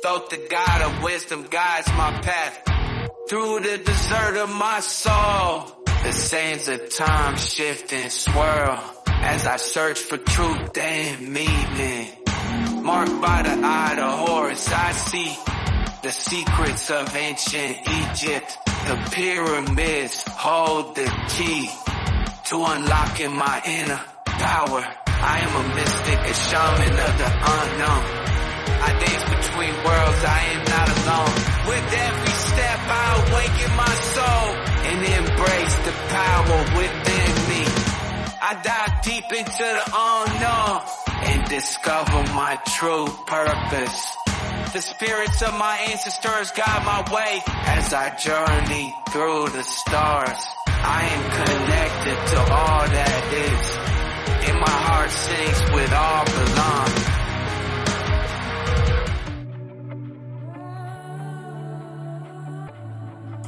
Thoth, the God of wisdom, guides my path through the desert of my soul. The sands of time shift and swirl as I search for truth and meaning. Marked by the eye of Horus, I see the secrets of ancient Egypt. The pyramids hold the key to unlocking my inner power. I am a mystic, a shaman of the unknown. I dance between worlds, I am not alone. With every step I awaken my soul and embrace the power within me. I dive deep into the unknown and discover my true purpose. The spirits of my ancestors guide my way as I journey through the stars. I am connected to all that is, and my heart sings with all belong.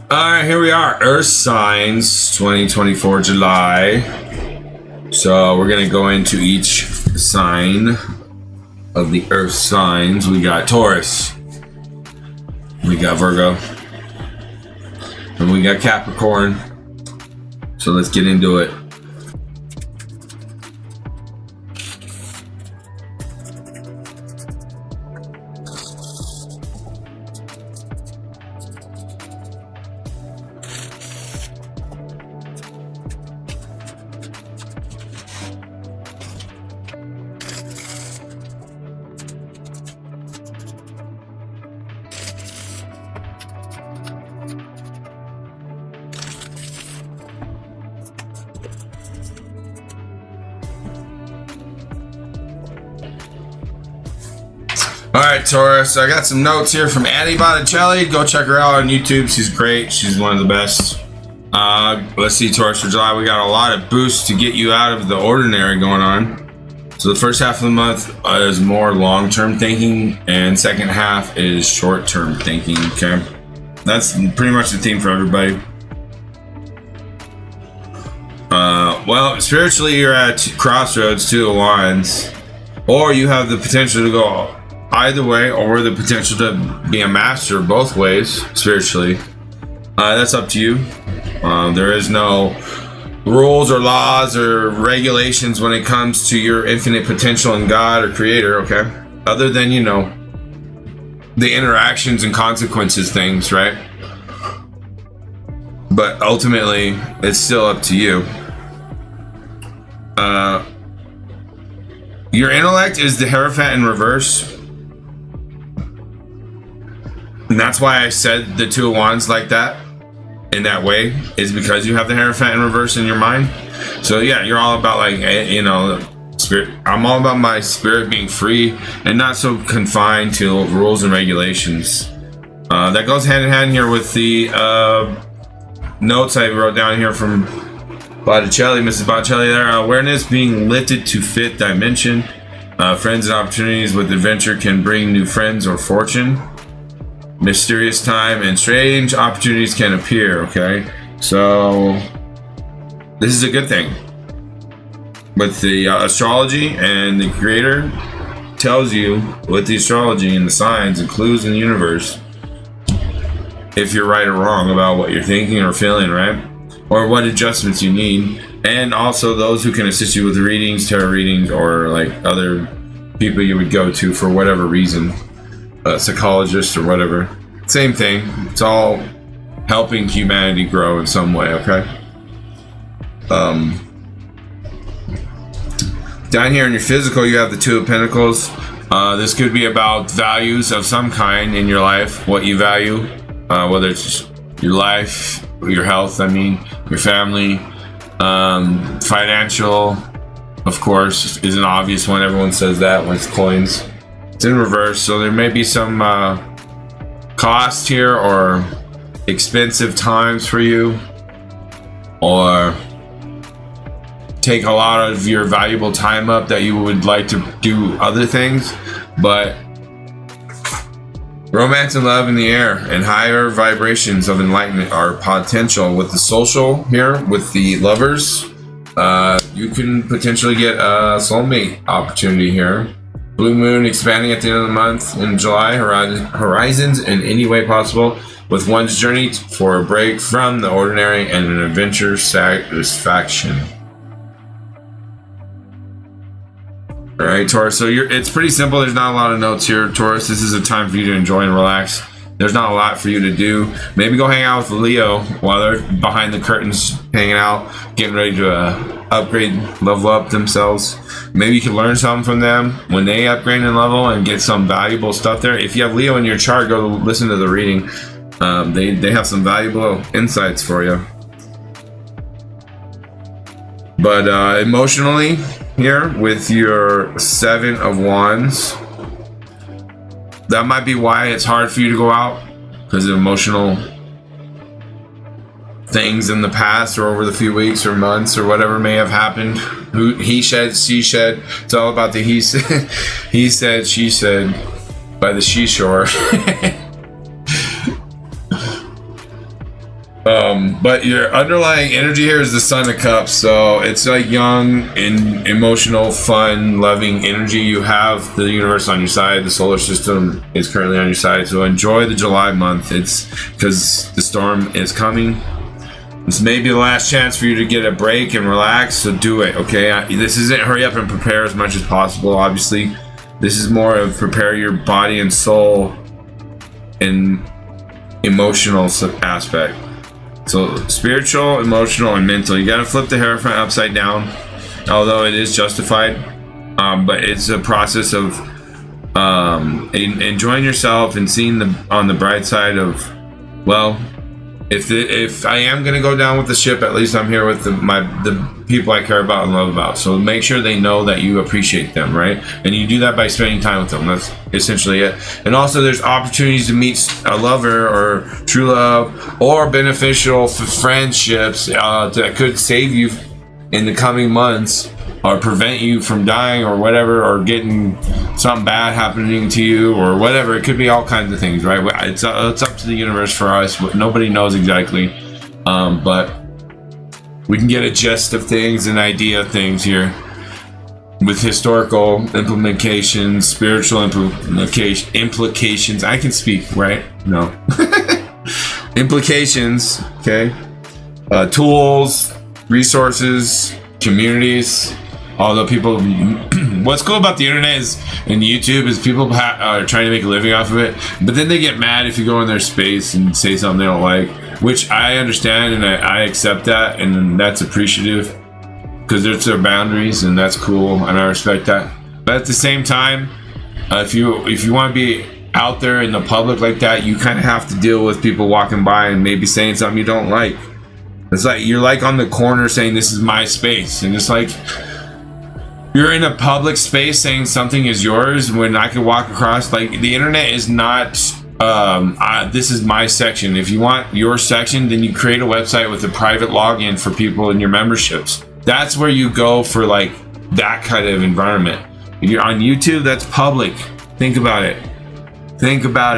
Alright, here we are. Earth signs 2024 July. So we're going to go into each sign of the Earth signs. We got Taurus. We got Virgo. And we got Capricorn. So let's get into it. Alright, Taurus, I got some notes here from Botticelli. Go check her out on YouTube. She's great. She's one of the best. Let's see, Taurus, for July, we got a lot of boosts to get you out of the ordinary going on. So the first half of the month is more long-term thinking, and second half is short-term thinking, okay? That's pretty much the theme for everybody. Well, spiritually, you're at crossroads, two of wands, or you have the potential to go either way, or the potential to be a master both ways spiritually. That's up to you. There is no rules or laws or regulations when it comes to your infinite potential in God or Creator, okay? Other than, you know, the interactions and consequences things, right? But ultimately, it's still up to you. Your intellect is the Hierophant in reverse. And that's why I said the two of wands like that, in that way, is because you have the Hierophant in reverse in your mind. So yeah, you're all about, like, you know, spirit. I'm all about my spirit being free and not so confined to rules and regulations. That goes hand in hand here with the notes I wrote down here from Botticelli, Mrs. Botticelli there. Awareness being lifted to fifth dimension. Friends and opportunities with adventure can bring new friends or fortune. Mysterious time and strange opportunities can appear, okay? So this is a good thing. With the astrology, and the Creator tells you with the astrology and the signs and clues in the universe if you're right or wrong about what you're thinking or feeling, right? Or what adjustments you need. And also those who can assist you with readings, tarot readings, or like other people you would go to for whatever reason. Psychologist or whatever. Same thing. It's all helping humanity grow in some way, okay? Down here in your physical, you have the Two of Pentacles. This could be about values of some kind in your life, what you value, whether it's your life, your health, I mean, your family, financial, of course, is an obvious one. Everyone says that when it's coins. It's in reverse, so there may be some cost here or expensive times for you, or take a lot of your valuable time up that you would like to do other things. But romance and love in the air, and higher vibrations of enlightenment are potential. With the social here, with the lovers, you can potentially get a soulmate opportunity here. Blue moon expanding at the end of the month in July. Horizons in any way possible, with one's journey for a break from the ordinary and an adventure satisfaction. All right, Taurus. So it's pretty simple. There's not a lot of notes here, Taurus. This is a time for you to enjoy and relax. There's not a lot for you to do. Maybe go hang out with Leo while they're behind the curtains, hanging out, getting ready to upgrade, level up themselves. Maybe you can learn something from them when they upgrade and level and get some valuable stuff there. If you have Leo in your chart, go listen to the reading. They have some valuable insights for you. But emotionally, here with your 7 of Wands, that might be why it's hard for you to go out, because of emotional things in the past or over the few weeks or months or whatever may have happened. He said, she said. It's all about the he said, he said, she said by the seashore. But your underlying energy here is the Sun of Cups, so it's like young and emotional, fun, loving energy. You have the universe on your side. The solar system is currently on your side, so enjoy the July month. It's because the storm is coming. This may be the last chance for you to get a break and relax, so do it, okay? This isn't hurry up and prepare as much as possible, obviously. This is more of prepare your body and soul and emotional aspect. So spiritual, emotional, and mental. You got to flip the Hierophant upside down, although it is justified. But it's a process of enjoying yourself and seeing on the bright side of, well, if I am going to go down with the ship, at least I'm here with the people I care about and love about. So make sure they know that you appreciate them, right? And you do that by spending time with them. That's essentially it. And also there's opportunities to meet a lover or true love or beneficial friendships that could save you in the coming months or prevent you from dying or whatever, or getting something bad happening to you or whatever. It could be all kinds of things, right? It's up to the universe for us. Nobody knows exactly, but we can get a gist of things and idea of things here with historical implications, spiritual implications. I can speak, right? No. Implications, okay? Tools, resources, communities. Although people, what's cool about the internet and YouTube is people are trying to make a living off of it, but then they get mad if you go in their space and say something they don't like, which I understand and I accept that, and that's appreciative because there's their boundaries, and that's cool, and I respect that. But at the same time, if you want to be out there in the public like that, you kind of have to deal with people walking by and maybe saying something you don't like. It's like you're like on the corner saying this is my space, and it's like you're in a public space saying something is yours when I could walk across. Like, the internet is not this is my section. If you want your section, then you create a website with a private login for people in your memberships. That's where you go for like that kind of environment. If you're on YouTube, that's public. Think about it,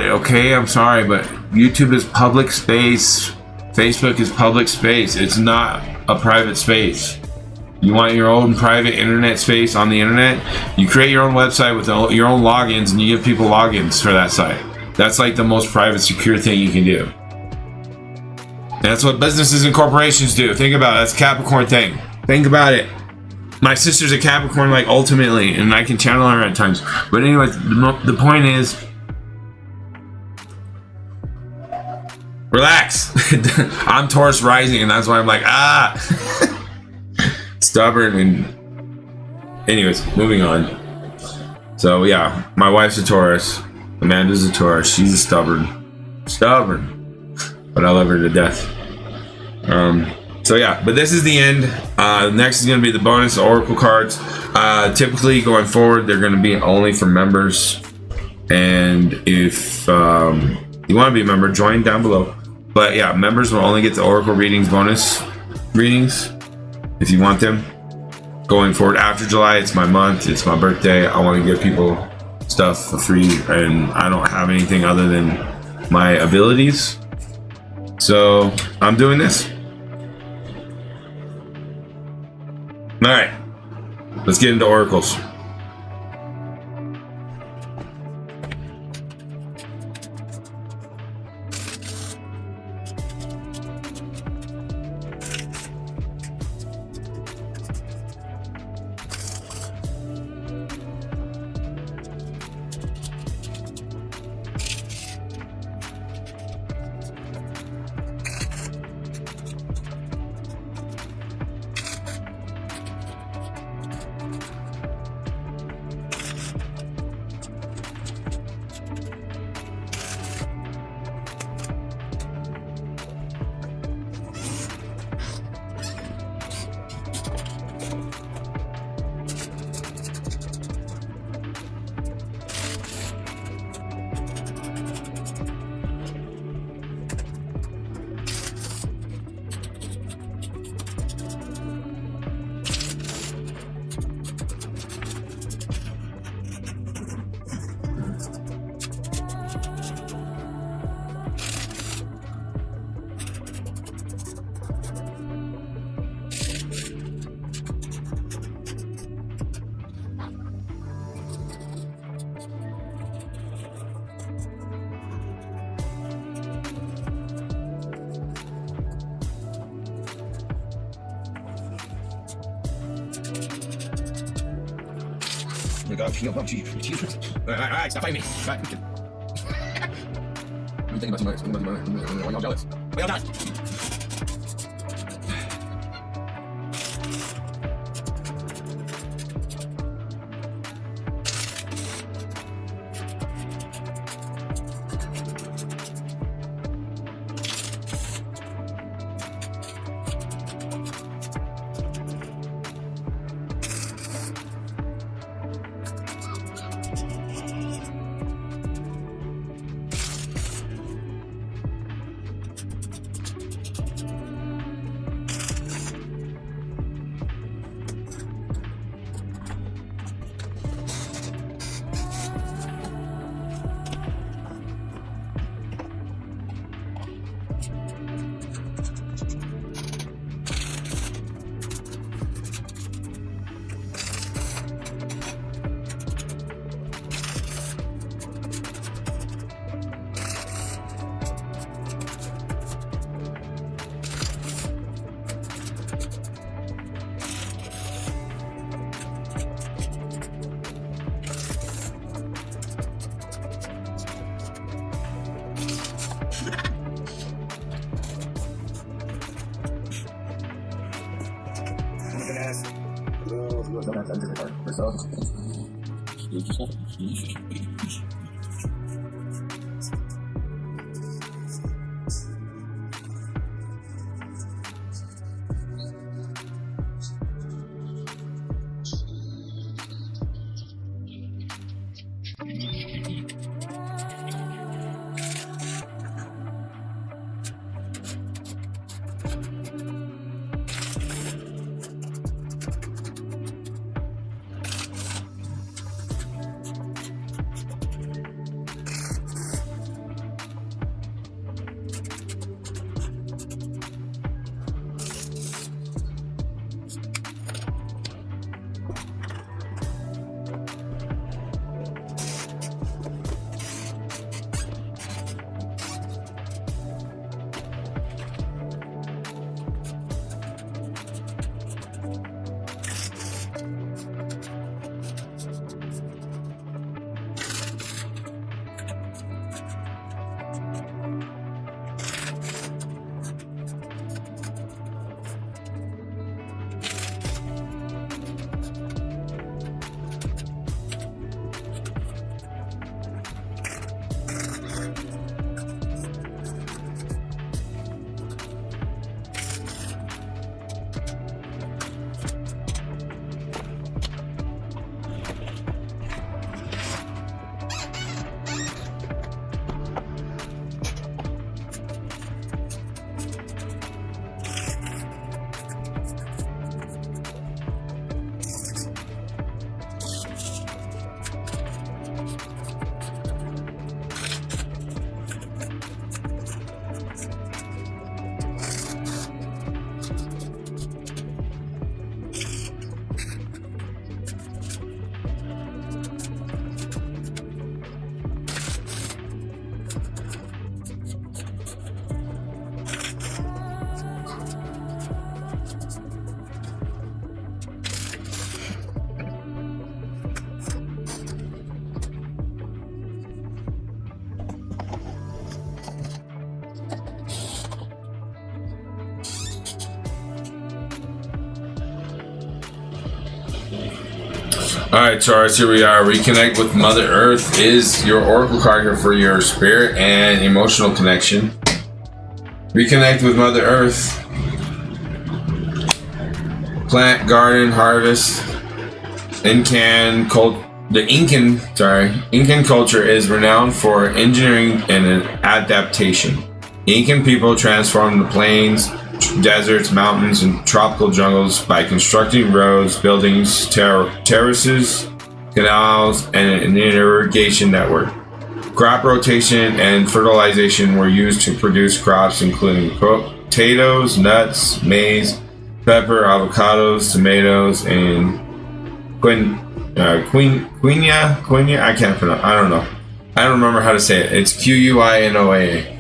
okay? I'm sorry, but YouTube is public space. Facebook is public space. It's not a private space. You want your own private internet space on the internet? You create your own website with your own logins, and you give people logins for that site. That's like the most private, secure thing you can do. And that's what businesses and corporations do. Think about it. That's a Capricorn thing. Think about it. My sister's a Capricorn, like, ultimately, and I can channel her at times. But anyways, the point is, relax. I'm Taurus rising, and that's why I'm like, stubborn. And anyways, moving on. So yeah, my wife's a Taurus, Amanda's a Taurus. She's a stubborn, but I love her to death. So yeah, but this is the end. Next is going to be the bonus oracle cards. Typically going forward, they're going to be only for members, and if you want to be a member, join down below. But yeah, members will only get the oracle readings, bonus readings, if you want them. Going forward after July, it's my month, it's my birthday. I want to give people stuff for free, and I don't have anything other than my abilities, so I'm doing this. All right, let's get into oracles. God. No, Jesus. Alright, stop fighting me. Right. I'm thinking about too much. Why y'all jealous? Why y'all jealous? Alright, Taurus, here we are. Reconnect with Mother Earth is your oracle card here for your spirit and emotional connection. Reconnect with Mother Earth. Plant, garden, harvest. Incan culture is renowned for engineering and adaptation. Incan people transformed the plains, deserts, mountains, and tropical jungles by constructing roads, buildings, terraces, canals, and an irrigation network. Crop rotation and fertilization were used to produce crops including potatoes, nuts, maize, pepper, avocados, tomatoes, and quinoa. I can't pronounce. I don't know. I don't remember how to say it. It's Quinoa.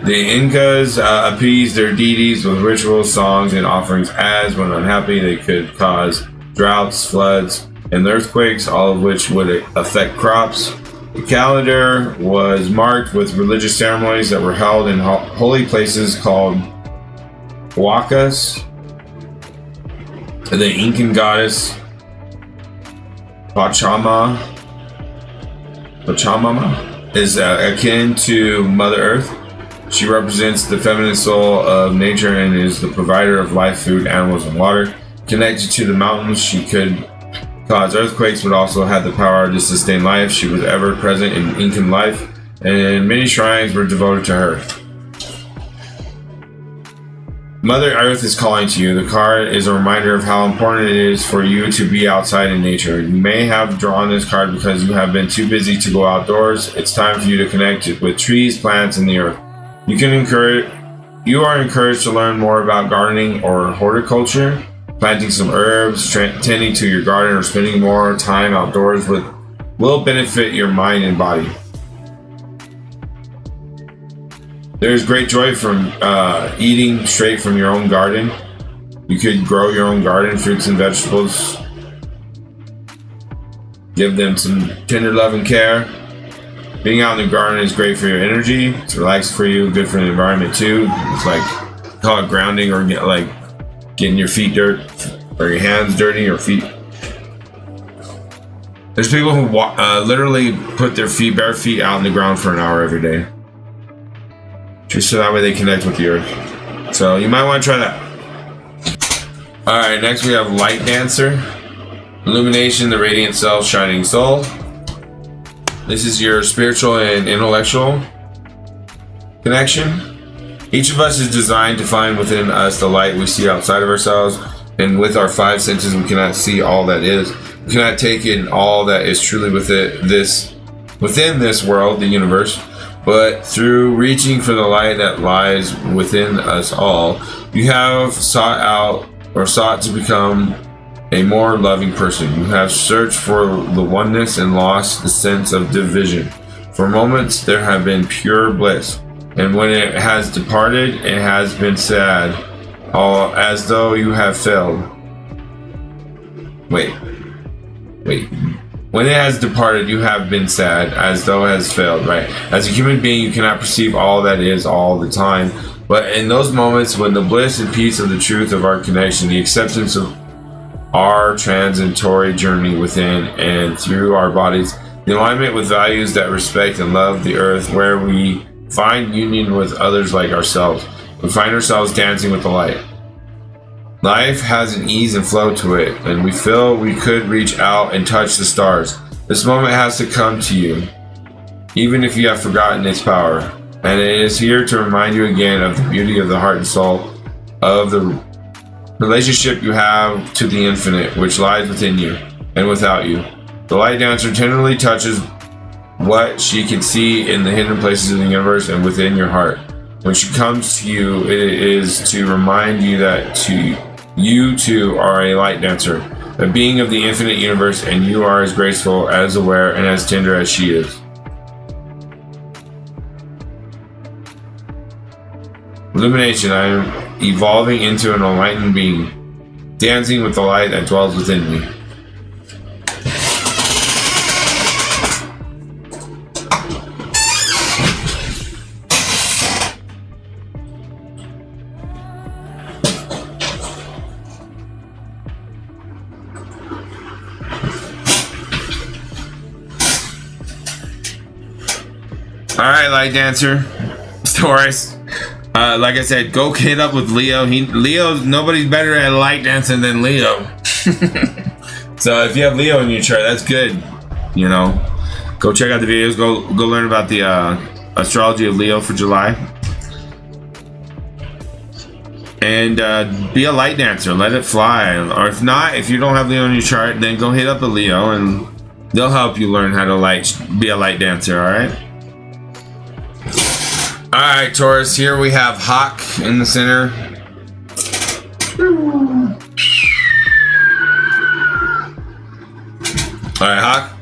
The Incas appeased their deities with rituals, songs, and offerings, as when unhappy they could cause droughts, floods, and earthquakes, all of which would affect crops. The calendar was marked with religious ceremonies that were held in holy places called huacas. The Incan goddess Pachamama is akin to Mother Earth. She represents the feminine soul of nature and is the provider of life, food, animals, and water. Connected to the mountains, she could cause earthquakes, but also had the power to sustain life. She was ever present in Incan life, and many shrines were devoted to her. Mother Earth is calling to you. The card is a reminder of how important it is for you to be outside in nature. You may have drawn this card because you have been too busy to go outdoors. It's time for you to connect with trees, plants, and the earth. You are encouraged to learn more about gardening or horticulture. Planting some herbs, tending to your garden, or spending more time outdoors will benefit your mind and body. There is great joy from eating straight from your own garden. You could grow your own garden, fruits and vegetables. Give them some tender love and care. Being out in the garden is great for your energy. It's relaxing for you, good for the environment too. It's like, call it grounding, or like getting your feet dirt, or your hands dirty, your feet. There's people who literally put their bare feet out in the ground for an hour every day. Just so that way they connect with the earth. So you might want to try that. Alright, next we have Light Dancer. Illumination, the radiant self, shining soul. This is your spiritual and intellectual connection. Each of us is designed to find within us the light we see outside of ourselves, and with our five senses we cannot see all that is. We cannot take in all that is truly within this world, the universe, but through reaching for the light that lies within us all, you have sought to become a more loving person. You have searched for the oneness and lost the sense of division. For moments there have been pure bliss, and when it has departed, it has been sad, all as though you have failed. Wait. When it has departed, you have been sad, as though it has failed, right? As a human being, you cannot perceive all that is all the time. But in those moments when the bliss and peace of the truth of our connection, the acceptance of our transitory journey within and through our bodies, the alignment with values that respect and love the earth, where we find union with others like ourselves, we find ourselves dancing with the light. Life has an ease and flow to it, and we feel we could reach out and touch the stars. This moment has to come to you, even if you have forgotten its power. And it is here to remind you again of the beauty of the heart and soul, of the relationship you have to the infinite, which lies within you and without you. The Light Dancer tenderly touches what she can see in the hidden places of the universe and within your heart. When she comes to you, it is to remind you that you too are a light dancer, a being of the infinite universe, and you are as graceful, as aware, and as tender as she is. Illumination, I am evolving into an enlightened being, dancing with the light that dwells within me. Alright, Light Dancer, Taurus. Like I said, go hit up with Leo. Nobody's better at light dancing than Leo. So if you have Leo in your chart, that's good. You know, go check out the videos. Go learn about the astrology of Leo for July. And be a light dancer. Let it fly. Or if not, if you don't have Leo in your chart, then go hit up a Leo and they'll help you learn how to be a light dancer. All right. Alright, Taurus, here we have Hawk in the center. Alright, Hawk.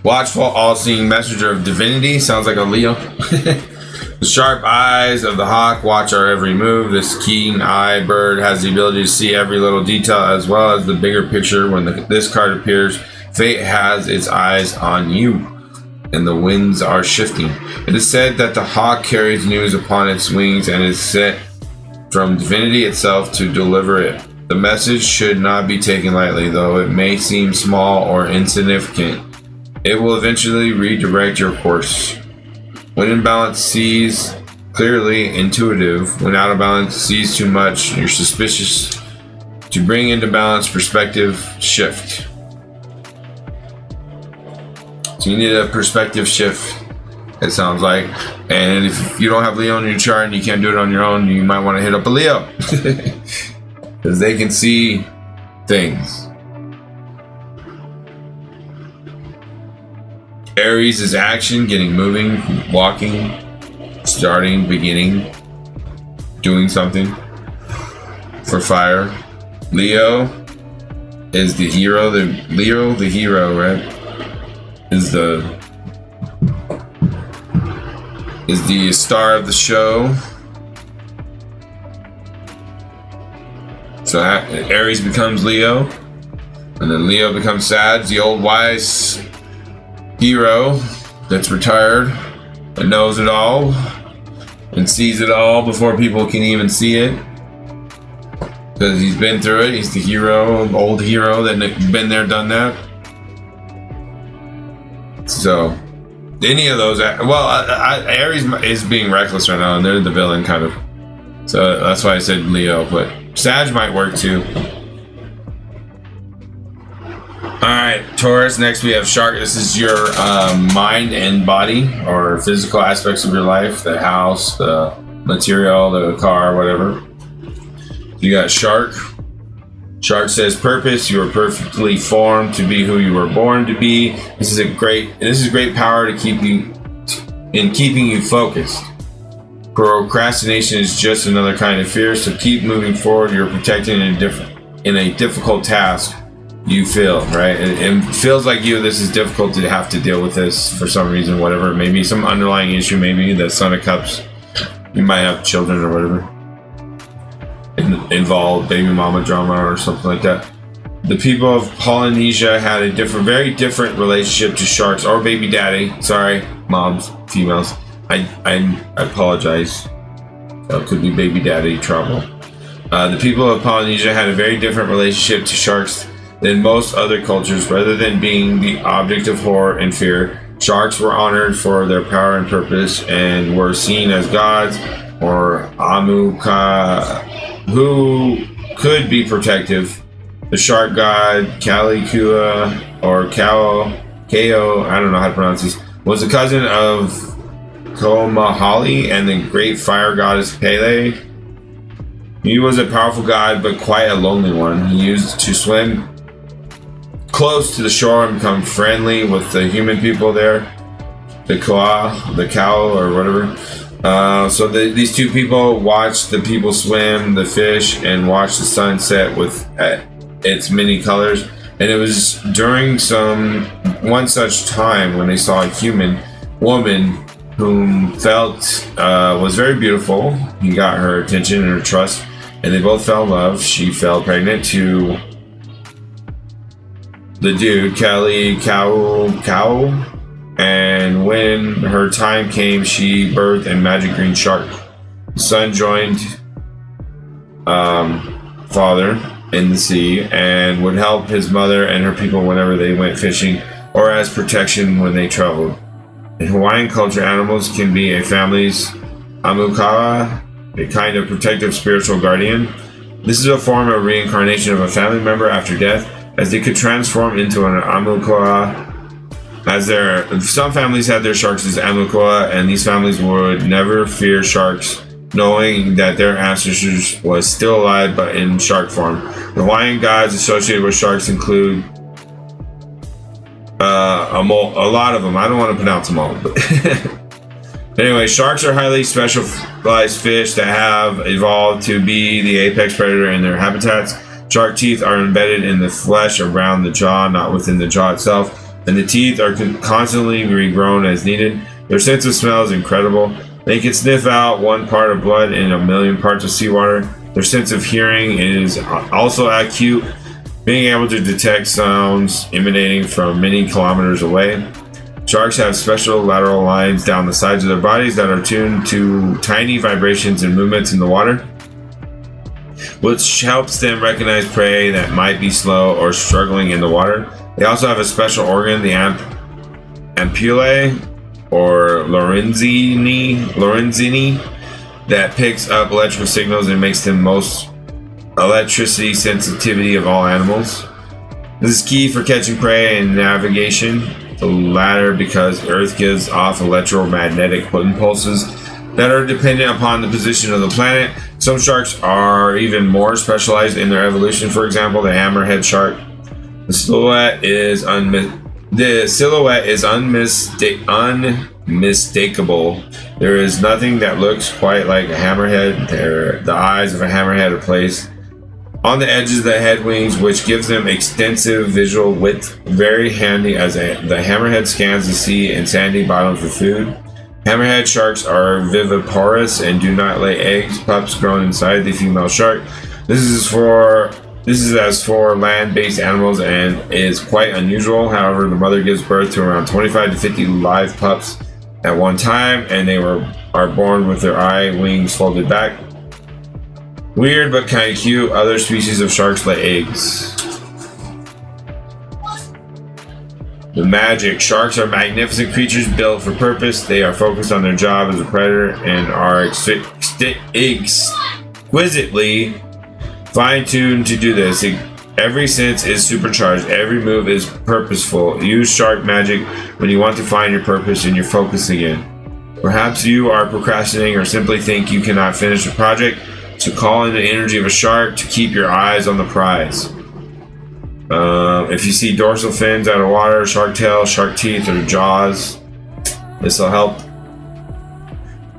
Watchful, all-seeing messenger of divinity. Sounds like a Leo. The sharp eyes of the hawk watch our every move. This keen-eyed bird has the ability to see every little detail as well as the bigger picture. When this card appears, fate has its eyes on you, and the winds are shifting. It is said that the hawk carries news upon its wings and is sent from divinity itself to deliver it. The message should not be taken lightly, though it may seem small or insignificant. It will eventually redirect your course. When in balance, sees clearly, intuitive. When out of balance, sees too much, you're suspicious. To bring into balance, perspective shift. So you need a perspective shift, it sounds like. And if you don't have Leo in your chart and you can't do it on your own, you might want to hit up a Leo. Because they can see things. Aries is action, getting moving, walking, starting, beginning, doing something. For fire. Leo is the hero. Leo, the hero, right? Is the star of the show. So Aries becomes Leo, and then Leo becomes Sag, the old wise hero that's retired and knows it all and sees it all before people can even see it, because he's been through it. He's the hero, old hero that been there, done that. So any of those, Aries is being reckless right now, and they're the villain kind of. So that's why I said Leo, but Sag might work too. Alright, Taurus. Next we have Shark. This is your mind and body, or physical aspects of your life. The house, the material, the car, whatever. You got Shark. Shark says purpose. You are perfectly formed to be who you were born to be. This is great power to keep you in keeping you focused. Procrastination is just another kind of fear, so keep moving forward. You're protected in a difficult task you feel, right? It feels like this is difficult to have to deal with this for some reason, whatever. Maybe some underlying issue, maybe the Son of Cups. You might have children or whatever. Involved baby mama drama or something like that. The people of Polynesia had a very different relationship to sharks, or baby daddy. Sorry, moms, females. I apologize. It could be baby daddy trouble. The people of Polynesia had a very different relationship to sharks than most other cultures. Rather than being the object of horror and fear, sharks were honored for their power and purpose and were seen as gods, or Amuka, who could be protective. The shark god Kalikua, or Kao, I don't know how to pronounce this, was a cousin of Komahali and the great fire goddess Pele. He was a powerful god, but quite a lonely one. He used to swim close to the shore and become friendly with the human people there, the cow, or whatever. So these two people watched the people swim, the fish, and watch the sun set with its many colors. And it was during one such time when they saw a human woman whom felt was very beautiful. He got her attention and her trust, and they both fell in love. She fell pregnant to the dude, Cow, and when her time came, she birthed a magic green shark. The son joined father in the sea and would help his mother and her people whenever they went fishing, or as protection when they traveled. In Hawaiian culture, animals can be a family's amukawa, a kind of protective spiritual guardian. This is a form of reincarnation of a family member after death, as they could transform into an amukawa. Some families had their sharks as amukawa, and these families would never fear sharks, knowing that their ancestors was still alive but in shark form. The Hawaiian gods associated with sharks include a lot of them. I don't want to pronounce them all, but anyway, sharks are highly specialized fish that have evolved to be the apex predator in their habitats. Shark teeth are embedded in the flesh around the jaw, not within the jaw itself, and the teeth are constantly regrown as needed. Their sense of smell is incredible. They can sniff out 1 part of blood in a million parts of seawater. Their sense of hearing is also acute, being able to detect sounds emanating from many kilometers away. Sharks have special lateral lines down the sides of their bodies that are tuned to tiny vibrations and movements in the water, which helps them recognize prey that might be slow or struggling in the water. They also have a special organ, the ampullae or Lorenzini, that picks up electrical signals and makes them most electricity sensitivity of all animals. This is key for catching prey and navigation. The latter because Earth gives off electromagnetic impulses that are dependent upon the position of the planet. Some sharks are even more specialized in their evolution. For example, the hammerhead shark. The silhouette is unmistakable. There is nothing that looks quite like a hammerhead. The eyes of a hammerhead are placed on the edges of the head wings, which gives them extensive visual width, very handy as the hammerhead scans the sea and sandy bottom for food. Hammerhead sharks are viviparous and do not lay eggs. Pups grown inside the female shark. This is as for land-based animals and is quite unusual. However, the mother gives birth to around 25 to 50 live pups at one time, and they are born with their eye wings folded back. Weird but kind of cute. Other species of sharks lay eggs. The magic. Sharks are magnificent creatures built for purpose. They are focused on their job as a predator and are exquisitely fine-tuned to do this. Every sense is supercharged. Every move is purposeful. Use shark magic when you want to find your purpose and your focus again. Perhaps you are procrastinating or simply think you cannot finish a project, so call in the energy of a shark to keep your eyes on the prize. If you see dorsal fins out of water, shark tail, shark teeth, or jaws, this will help.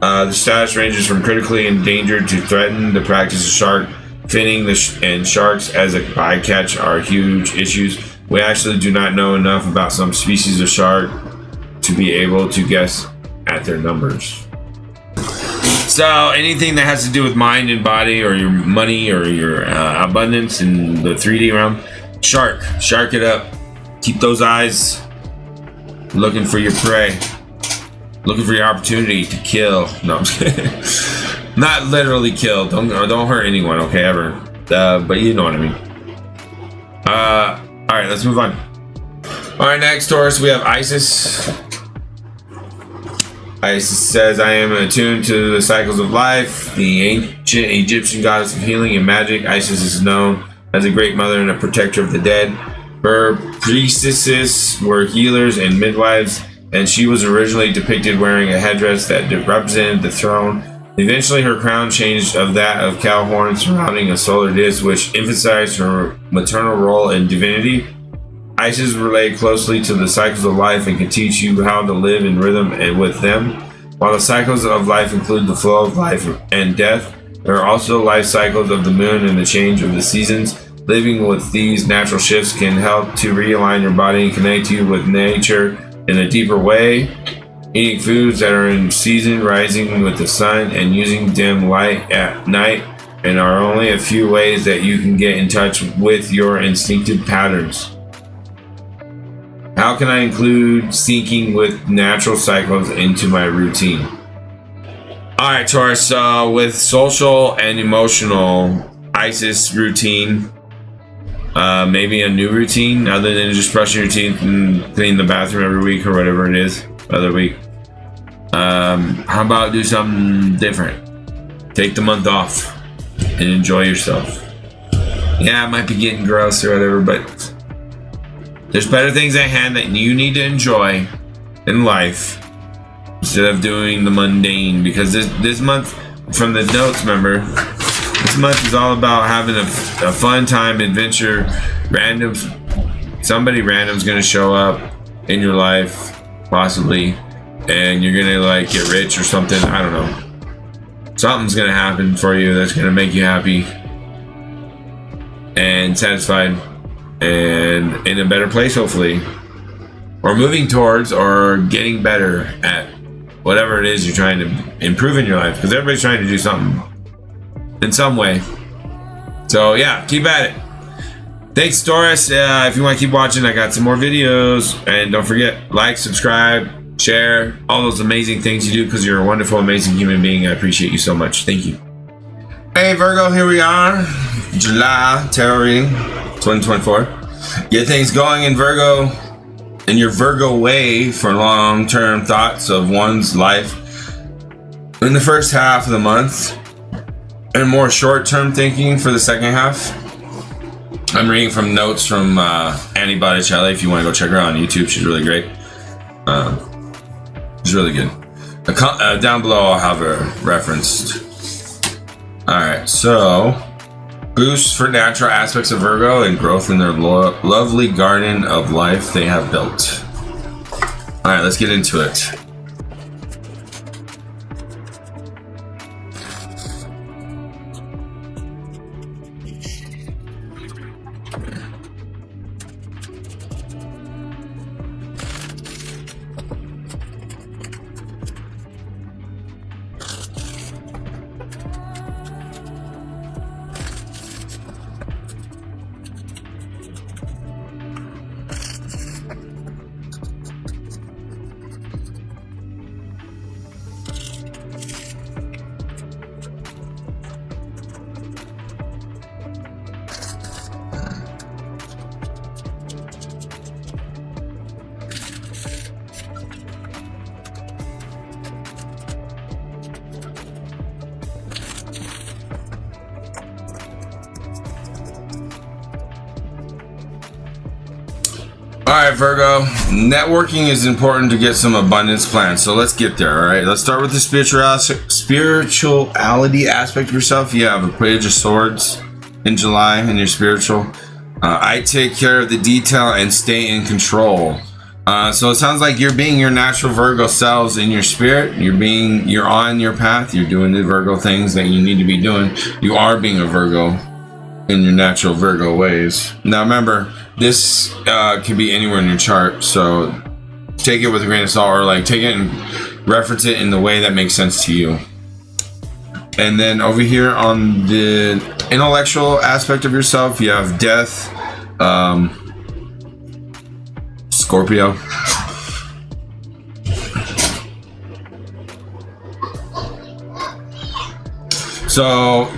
The status ranges from critically endangered to threatened. The practice of shark finning and sharks as a bycatch are huge issues. We actually do not know enough about some species of shark to be able to guess at their numbers. So anything that has to do with mind and body, or your money, or your abundance in the 3D realm, shark it up. Keep those eyes looking for your prey, looking for your opportunity to kill. No, I'm just kidding. Not literally kill. Don't hurt anyone, okay, ever. But you know what I mean. All right, let's move on. All right, next, Taurus, we have Isis. Isis says, I am attuned to the cycles of life. The ancient Egyptian goddess of healing and magic, Isis is known as a great mother and a protector of the dead. Her priestesses were healers and midwives, and she was originally depicted wearing a headdress that represented the throne. Eventually, her crown changed of that of cow horns surrounding a solar disc, which emphasized her maternal role in divinity. Isis relate closely to the cycles of life and can teach you how to live in rhythm and with them. While the cycles of life include the flow of life and death, there are also life cycles of the moon and the change of the seasons. Living with these natural shifts can help to realign your body and connect you with nature in a deeper way. Eating foods that are in season, rising with the sun, and using dim light at night, and are only a few ways that you can get in touch with your instinctive patterns. How can I include syncing with natural cycles into my routine? All right, Taurus. So with social and emotional, Isis routine, maybe a new routine other than just brushing your teeth and cleaning the bathroom every week or whatever it is, other week. How about do something different? Take the month off and enjoy yourself. Yeah, it might be getting gross or whatever, but there's better things at hand that you need to enjoy in life instead of doing the mundane, because this month, from the notes, remember, this month is all about having a fun time, adventure. Somebody random's gonna show up in your life, possibly, and you're gonna like get rich or something. I don't know. Something's gonna happen for you that's gonna make you happy and satisfied and in a better place, hopefully, or moving towards or getting better at whatever it is you're trying to improve in your life, because everybody's trying to do something in some way. So yeah, keep at it. Thanks, Taurus. If you want to keep watching, I got some more videos, and don't forget, like, subscribe, share, all those amazing things you do, because you're a wonderful, amazing human being. I appreciate you so much. Thank you. Hey Virgo, here we are, July tarot reading 2024. Get things going in Virgo, in your Virgo way, for long-term thoughts of one's life in the first half of the month, and more short-term thinking for the second half. I'm reading from notes from Annie Botticelli. If you want to go check her out on YouTube, she's really great. She's really good. Down below I'll have her referenced. Alright, so boosts for natural aspects of Virgo and growth in their lovely garden of life they have built. Alright, let's get into it. Alright, Virgo, networking is important to get some abundance plans, so let's get there. Alright, let's start with the spirituality aspect of yourself. You have a Page of Swords in July in your spiritual. I take care of the detail and stay in control. So it sounds like you're being your natural Virgo selves in your spirit. You're on your path. You're doing the Virgo things that you need to be doing. You are being a Virgo in your natural Virgo ways. Now remember, this can be anywhere in your chart, so take it with a grain of salt, or like take it and reference it in the way that makes sense to you. And then over here on the intellectual aspect of yourself, you have Death, Scorpio. So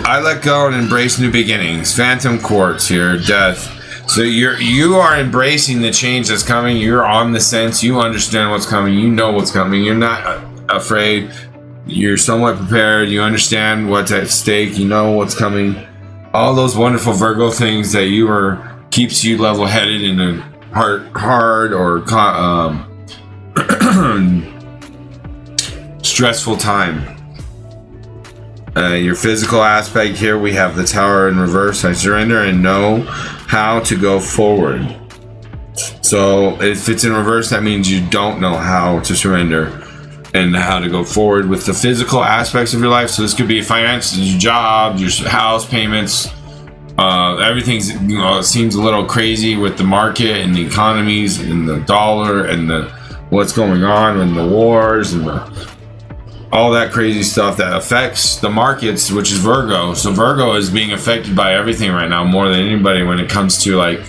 I let go and embrace new beginnings. Phantom Quartz here, Death. So you are embracing the change that's coming. You're on the sense. You understand what's coming. You know what's coming. You're not afraid. You're somewhat prepared. You understand what's at stake. You know what's coming. All those wonderful Virgo things that keeps you level-headed in a hard or stressful time. Your physical aspect here, we have the Tower in reverse. I surrender and know how to go forward. So if it's in reverse, that means you don't know how to surrender and how to go forward with the physical aspects of your life. So this could be finances, your job, your house payments. Everything seems a little crazy with the market and the economies and the dollar and what's going on and the wars and all that crazy stuff that affects the markets, which is Virgo. So Virgo is being affected by everything right now more than anybody when it comes to like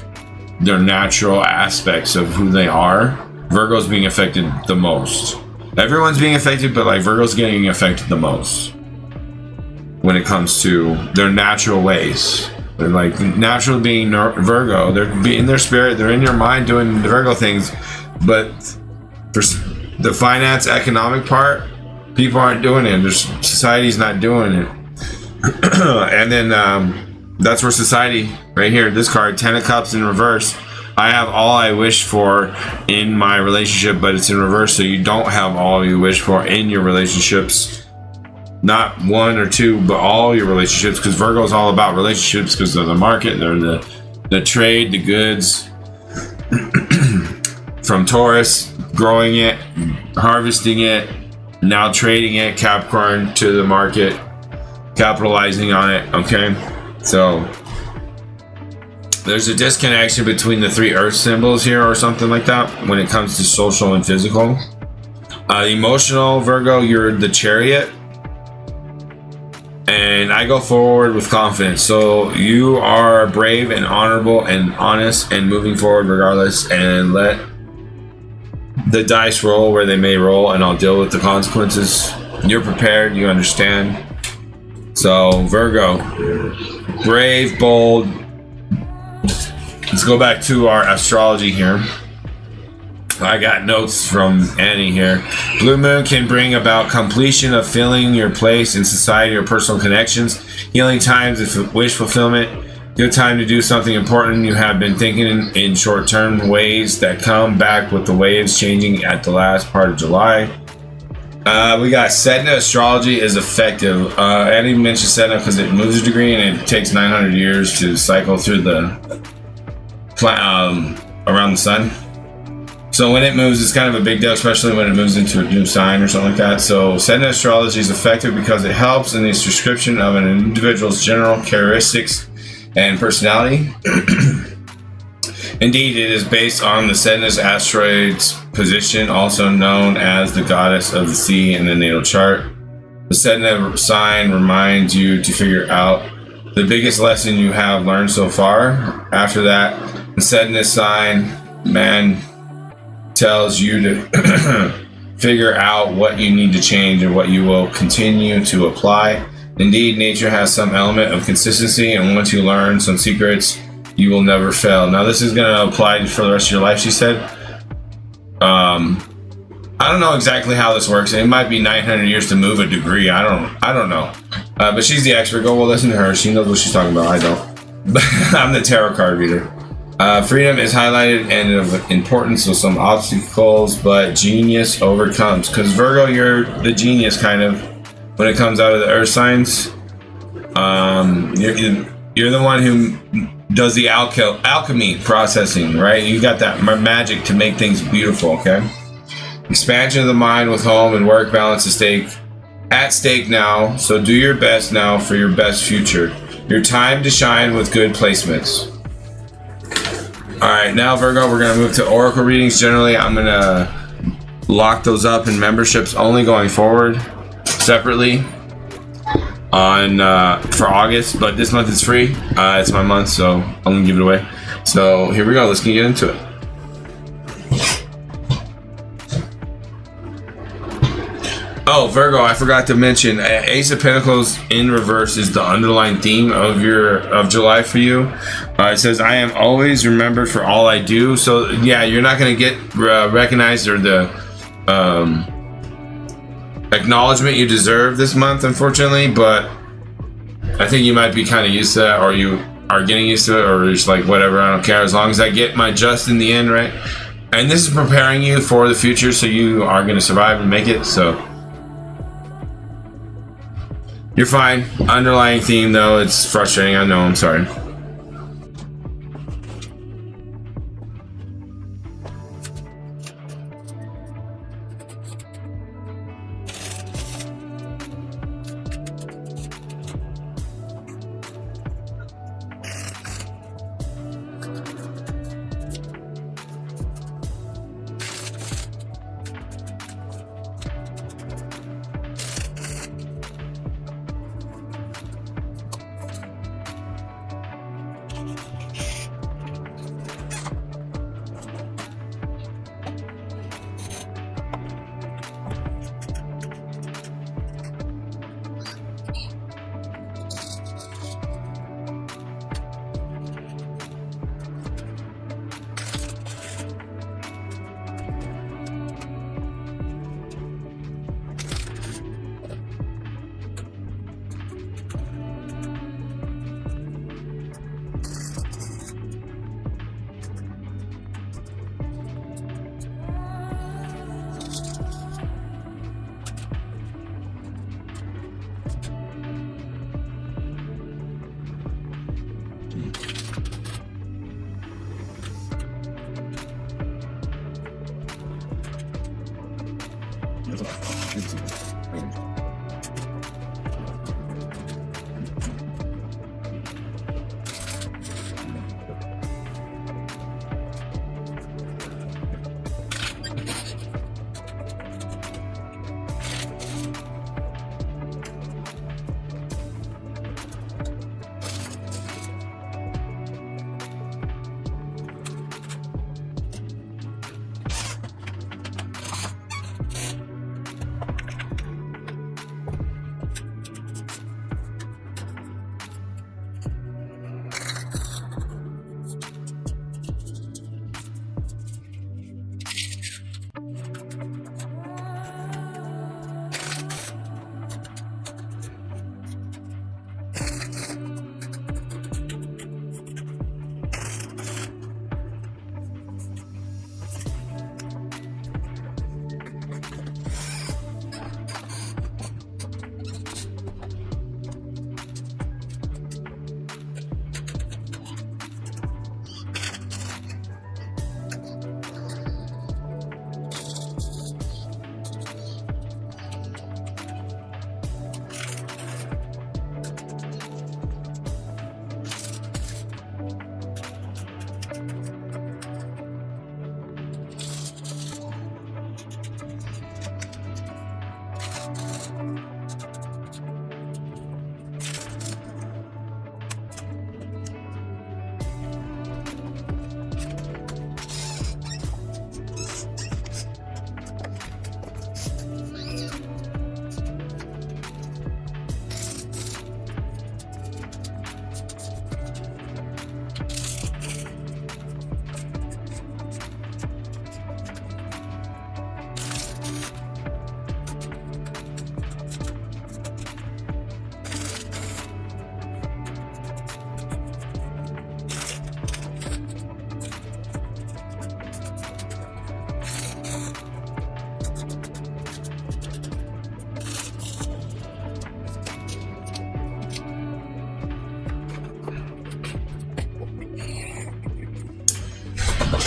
their natural aspects of who they are. Virgo's being affected the most. Everyone's being affected, but like Virgo's getting affected the most when it comes to their natural ways. They're like natural being Virgo. They're in their spirit. They're in your mind doing the Virgo things, but for the finance, economic part, people aren't doing it. Society's not doing it. And then that's where society, right here, this card, 10 of Cups in reverse. I have all I wish for in my relationship, but it's in reverse, so you don't have all you wish for in your relationships. Not one or two, but all your relationships, because Virgo is all about relationships because of the market. They're the trade, the goods. From Taurus, growing it, harvesting it, now trading it, Capricorn, to the market, capitalizing on it. Okay, so there's a disconnection between the three earth symbols here or something like that when it comes to social and physical. Emotional, Virgo, you're the Chariot. And I go forward with confidence. So you are brave and honorable and honest and moving forward regardless, and let the dice roll where they may roll, and I'll deal with the consequences. You're prepared, you understand. So Virgo, brave, bold. Let's go back to our astrology here. I got notes from Annie here. Blue moon can bring about completion of filling your place in society or personal connections, healing times and wish fulfillment. Good time to do something important you have been thinking in short-term ways that come back with the waves changing at the last part of July. We got Sedna astrology is effective. I didn't mention Sedna because it moves a degree and it takes 900 years to cycle through the around the sun. So when it moves, it's kind of a big deal, especially when it moves into a new sign or something like that. So Sedna astrology is effective because it helps in the description of an individual's general characteristics and personality. Indeed, it is based on the Sedna's asteroid's position, also known as the goddess of the sea in the natal chart. The Sedna sign reminds you to figure out the biggest lesson you have learned so far. After that, the Sedna sign, man, tells you to figure out what you need to change and what you will continue to apply. Indeed, nature has some element of consistency, and once you learn some secrets, you will never fail. Now, this is going to apply for the rest of your life, she said. I don't know exactly how this works. It might be 900 years to move a degree. I don't know. But she's the expert. Go, well, listen to her. She knows what she's talking about. I don't. I'm the tarot card reader. Freedom is highlighted and of importance with some obstacles, but genius overcomes. Because Virgo, you're the genius kind of when it comes out of the earth signs. You're the one who does the alchemy processing, right? You got that magic to make things beautiful, okay? Expansion of the mind with home and work balance at stake now. So do your best now for your best future. Your time to shine with good placements. All right, now Virgo, we're gonna move to oracle readings. Generally, I'm gonna lock those up in memberships only going forward, separately on for August. But this month is free. It's my month, so I'm gonna give it away. So here we go. Let's get into it. Oh, Virgo, I forgot to mention, Ace of Pentacles in reverse is the underlying theme of July for you. It says, I am always remembered for all I do. So yeah, you're not going to get recognized or the acknowledgement you deserve this month, unfortunately, but I think you might be kind of used to that, or you are getting used to it, or just like, whatever, I don't care, as long as I get my just in the end, right? And this is preparing you for the future, so you are going to survive and make it, so you're fine. Underlying theme, though, it's frustrating. I know. I'm sorry.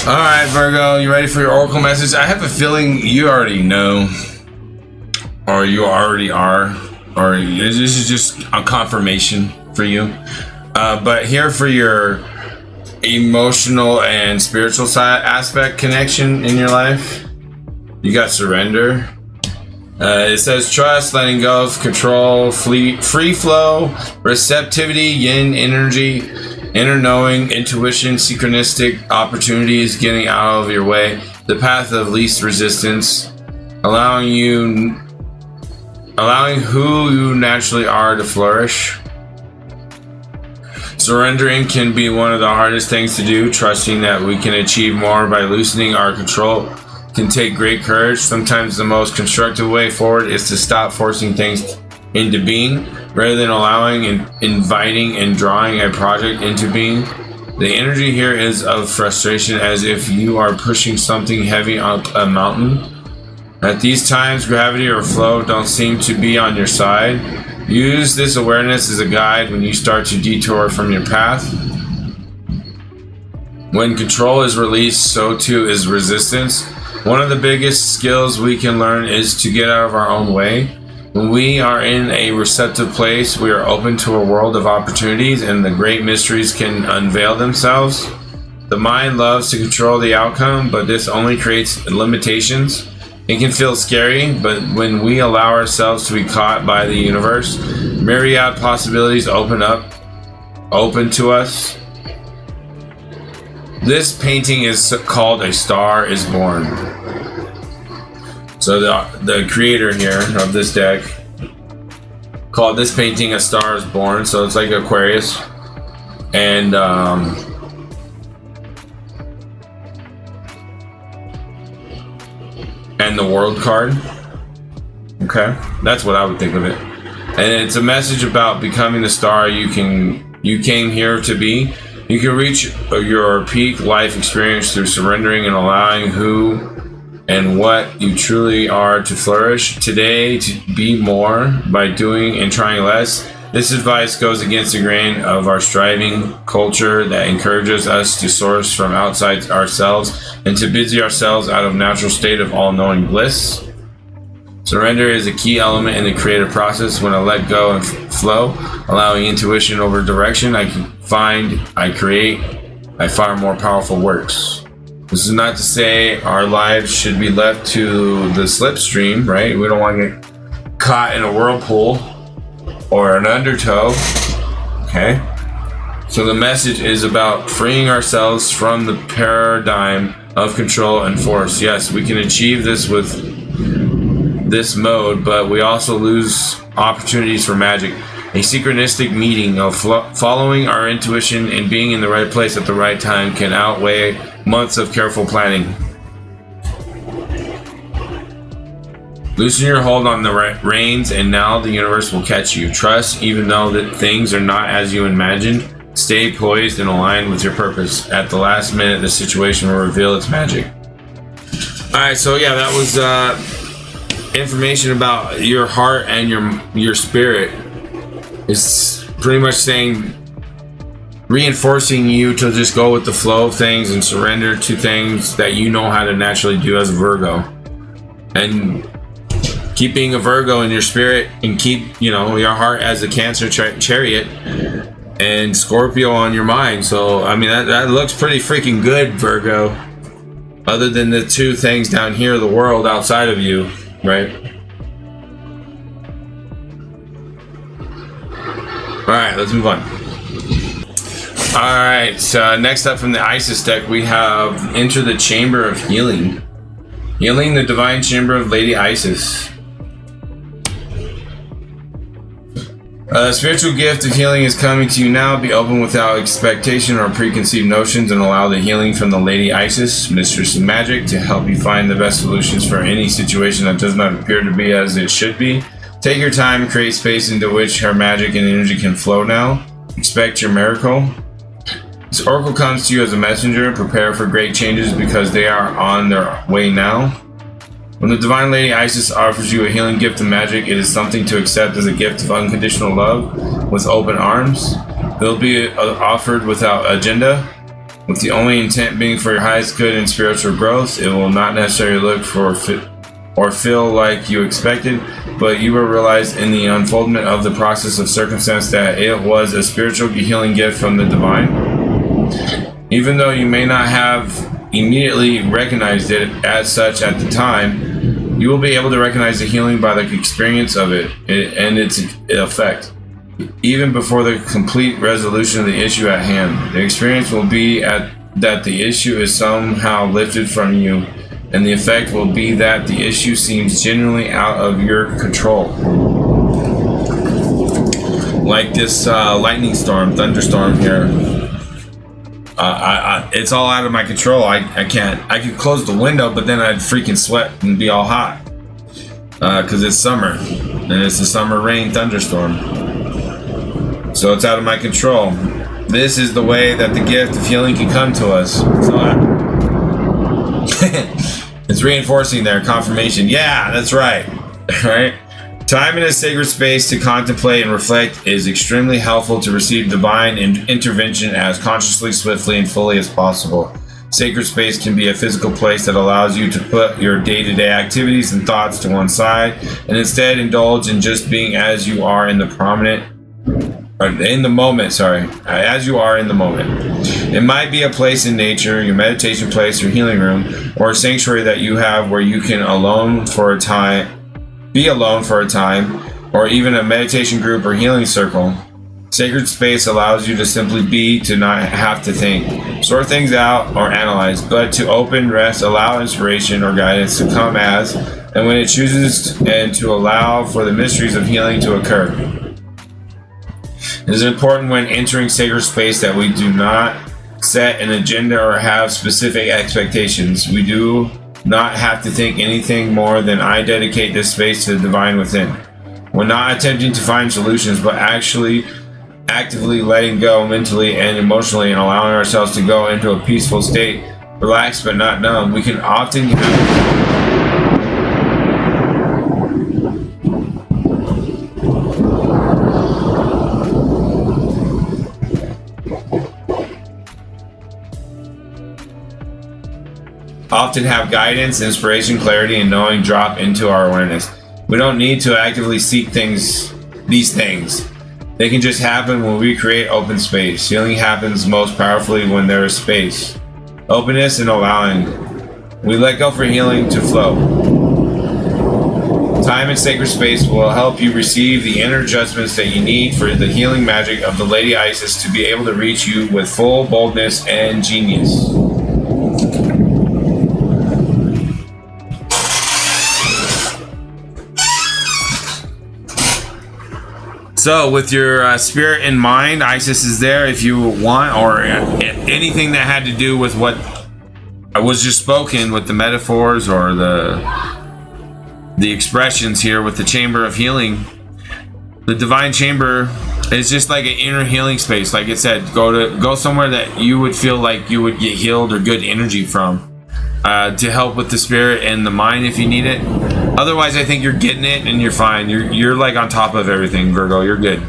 All right, Virgo, you ready for your oracle message? I have a feeling you already know, or you already are, or this is just a confirmation for you. But here for your emotional and spiritual side aspect connection in your life, you got surrender. It says trust, letting go of control, free flow, receptivity, yin energy, inner knowing, intuition, synchronistic opportunities, getting out of your way, the path of least resistance, allowing who you naturally are to flourish. Surrendering can be one of the hardest things to do. Trusting that we can achieve more by loosening our control can take great courage. Sometimes the most constructive way forward is to stop forcing things into being rather than allowing and inviting and drawing a project into being. The energy here is of frustration, as if you are pushing something heavy up a mountain. At these times, gravity or flow don't seem to be on your side. Use this awareness as a guide when you start to detour from your path. When control is released, so too is resistance. One of the biggest skills we can learn is to get out of our own way. When we are in a receptive place, we are open to a world of opportunities and the great mysteries can unveil themselves. The mind loves to control the outcome, but this only creates limitations. It can feel scary, but when we allow ourselves to be caught by the universe, myriad possibilities open to us. This painting is called A Star is Born. So the creator here of this deck called this painting A Star is Born. So it's like Aquarius. And the World card. Okay, that's what I would think of it. And it's a message about becoming the star you came here to be. You can reach your peak life experience through surrendering and allowing who and what you truly are to flourish. Today, to be more by doing and trying less. This advice goes against the grain of our striving culture that encourages us to source from outside ourselves and to busy ourselves out of natural state of all-knowing bliss. Surrender is a key element in the creative process. When I let go and flow, allowing intuition over direction, I create far more powerful works. This is not to say our lives should be left to the slipstream, right? We don't want to get caught in a whirlpool or an undertow, okay? So the message is about freeing ourselves from the paradigm of control and force. Yes, we can achieve this with this mode, but we also lose opportunities for magic. A synchronistic meeting of following our intuition and being in the right place at the right time can outweigh months of careful planning. Loosen your hold on the reins, and now the universe will catch you. Trust, even though that things are not as you imagined. Stay poised and aligned with your purpose. At the last minute, the situation will reveal its magic. Alright, so yeah, that was information about your heart and your spirit. It's pretty much saying, reinforcing you to just go with the flow of things and surrender to things that you know how to naturally do as a Virgo. And keeping a Virgo in your spirit, and keep, your heart as a Cancer chariot, and Scorpio on your mind. So, I mean, that looks pretty freaking good, Virgo. Other than the two things down here, the world outside of you, right? Alright, let's move on. Alright, so next up from the Isis deck, we have Enter the Chamber of Healing. Healing the Divine Chamber of Lady Isis. The spiritual gift of healing is coming to you now. Be open without expectation or preconceived notions, and allow the healing from the Lady Isis, Mistress of Magic, to help you find the best solutions for any situation that does not appear to be as it should be. Take your time and create space into which her magic and energy can flow now. Expect your miracle. This oracle comes to you as a messenger. Prepare for great changes because they are on their way now. When the Divine Lady Isis offers you a healing gift of magic, it is something to accept as a gift of unconditional love with open arms. It will be offered without agenda, with the only intent being for your highest good and spiritual growth. It will not necessarily look for or feel like you expected, but you will realize in the unfoldment of the process of circumstance that it was a spiritual healing gift from the Divine. Even though you may not have immediately recognized it as such at the time, you will be able to recognize the healing by the experience of it and its effect, even before the complete resolution of the issue at hand. The experience will be that the issue is somehow lifted from you, and the effect will be that the issue seems genuinely out of your control. Like this lightning storm, thunderstorm here. It's all out of my control. I could close the window, but then I'd freaking sweat and be all hot. Because it's summer, and it's a summer rain thunderstorm. So it's out of my control. This is the way that the gift of healing can come to us. So it's reinforcing their confirmation. Yeah, that's right. Right? Time in a sacred space to contemplate and reflect is extremely helpful to receive divine intervention as consciously, swiftly, and fully as possible. Sacred space can be a physical place that allows you to put your day-to-day activities and thoughts to one side and instead indulge in just being as you are in the moment. As you are in the moment. It might be a place in nature, your meditation place, your healing room, or a sanctuary that you have where you can be alone for a time, or even a meditation group or healing circle. Sacred space allows you to simply be, to not have to think, sort things out, or analyze, but to open, rest, allow inspiration or guidance to come as, and when it chooses, and to allow for the mysteries of healing to occur. It is important when entering sacred space that we do not set an agenda or have specific expectations. We do not have to think anything more than I dedicate this space to the divine within. We're not attempting to find solutions, but actually actively letting go mentally and emotionally and allowing ourselves to go into a peaceful state, relaxed but not numb. We can often have guidance, inspiration, clarity, and knowing drop into our awareness. We don't need to actively seek these things. They can just happen when we create open space. Healing happens most powerfully when there is space, openness, and allowing. We let go for healing to flow. Time and sacred space will help you receive the inner adjustments that you need for the healing magic of the Lady Isis to be able to reach you with full boldness and genius. So with your spirit in mind, Isis is there if you want, or anything that had to do with what was just spoken with the metaphors or the the expressions here with the chamber of healing. The divine chamber is just like an inner healing space. Like it said, go somewhere that you would feel like you would get healed or good energy from, to help with the spirit and the mind if you need it. Otherwise, I think you're getting it and you're fine. You're like on top of everything, Virgo. You're good.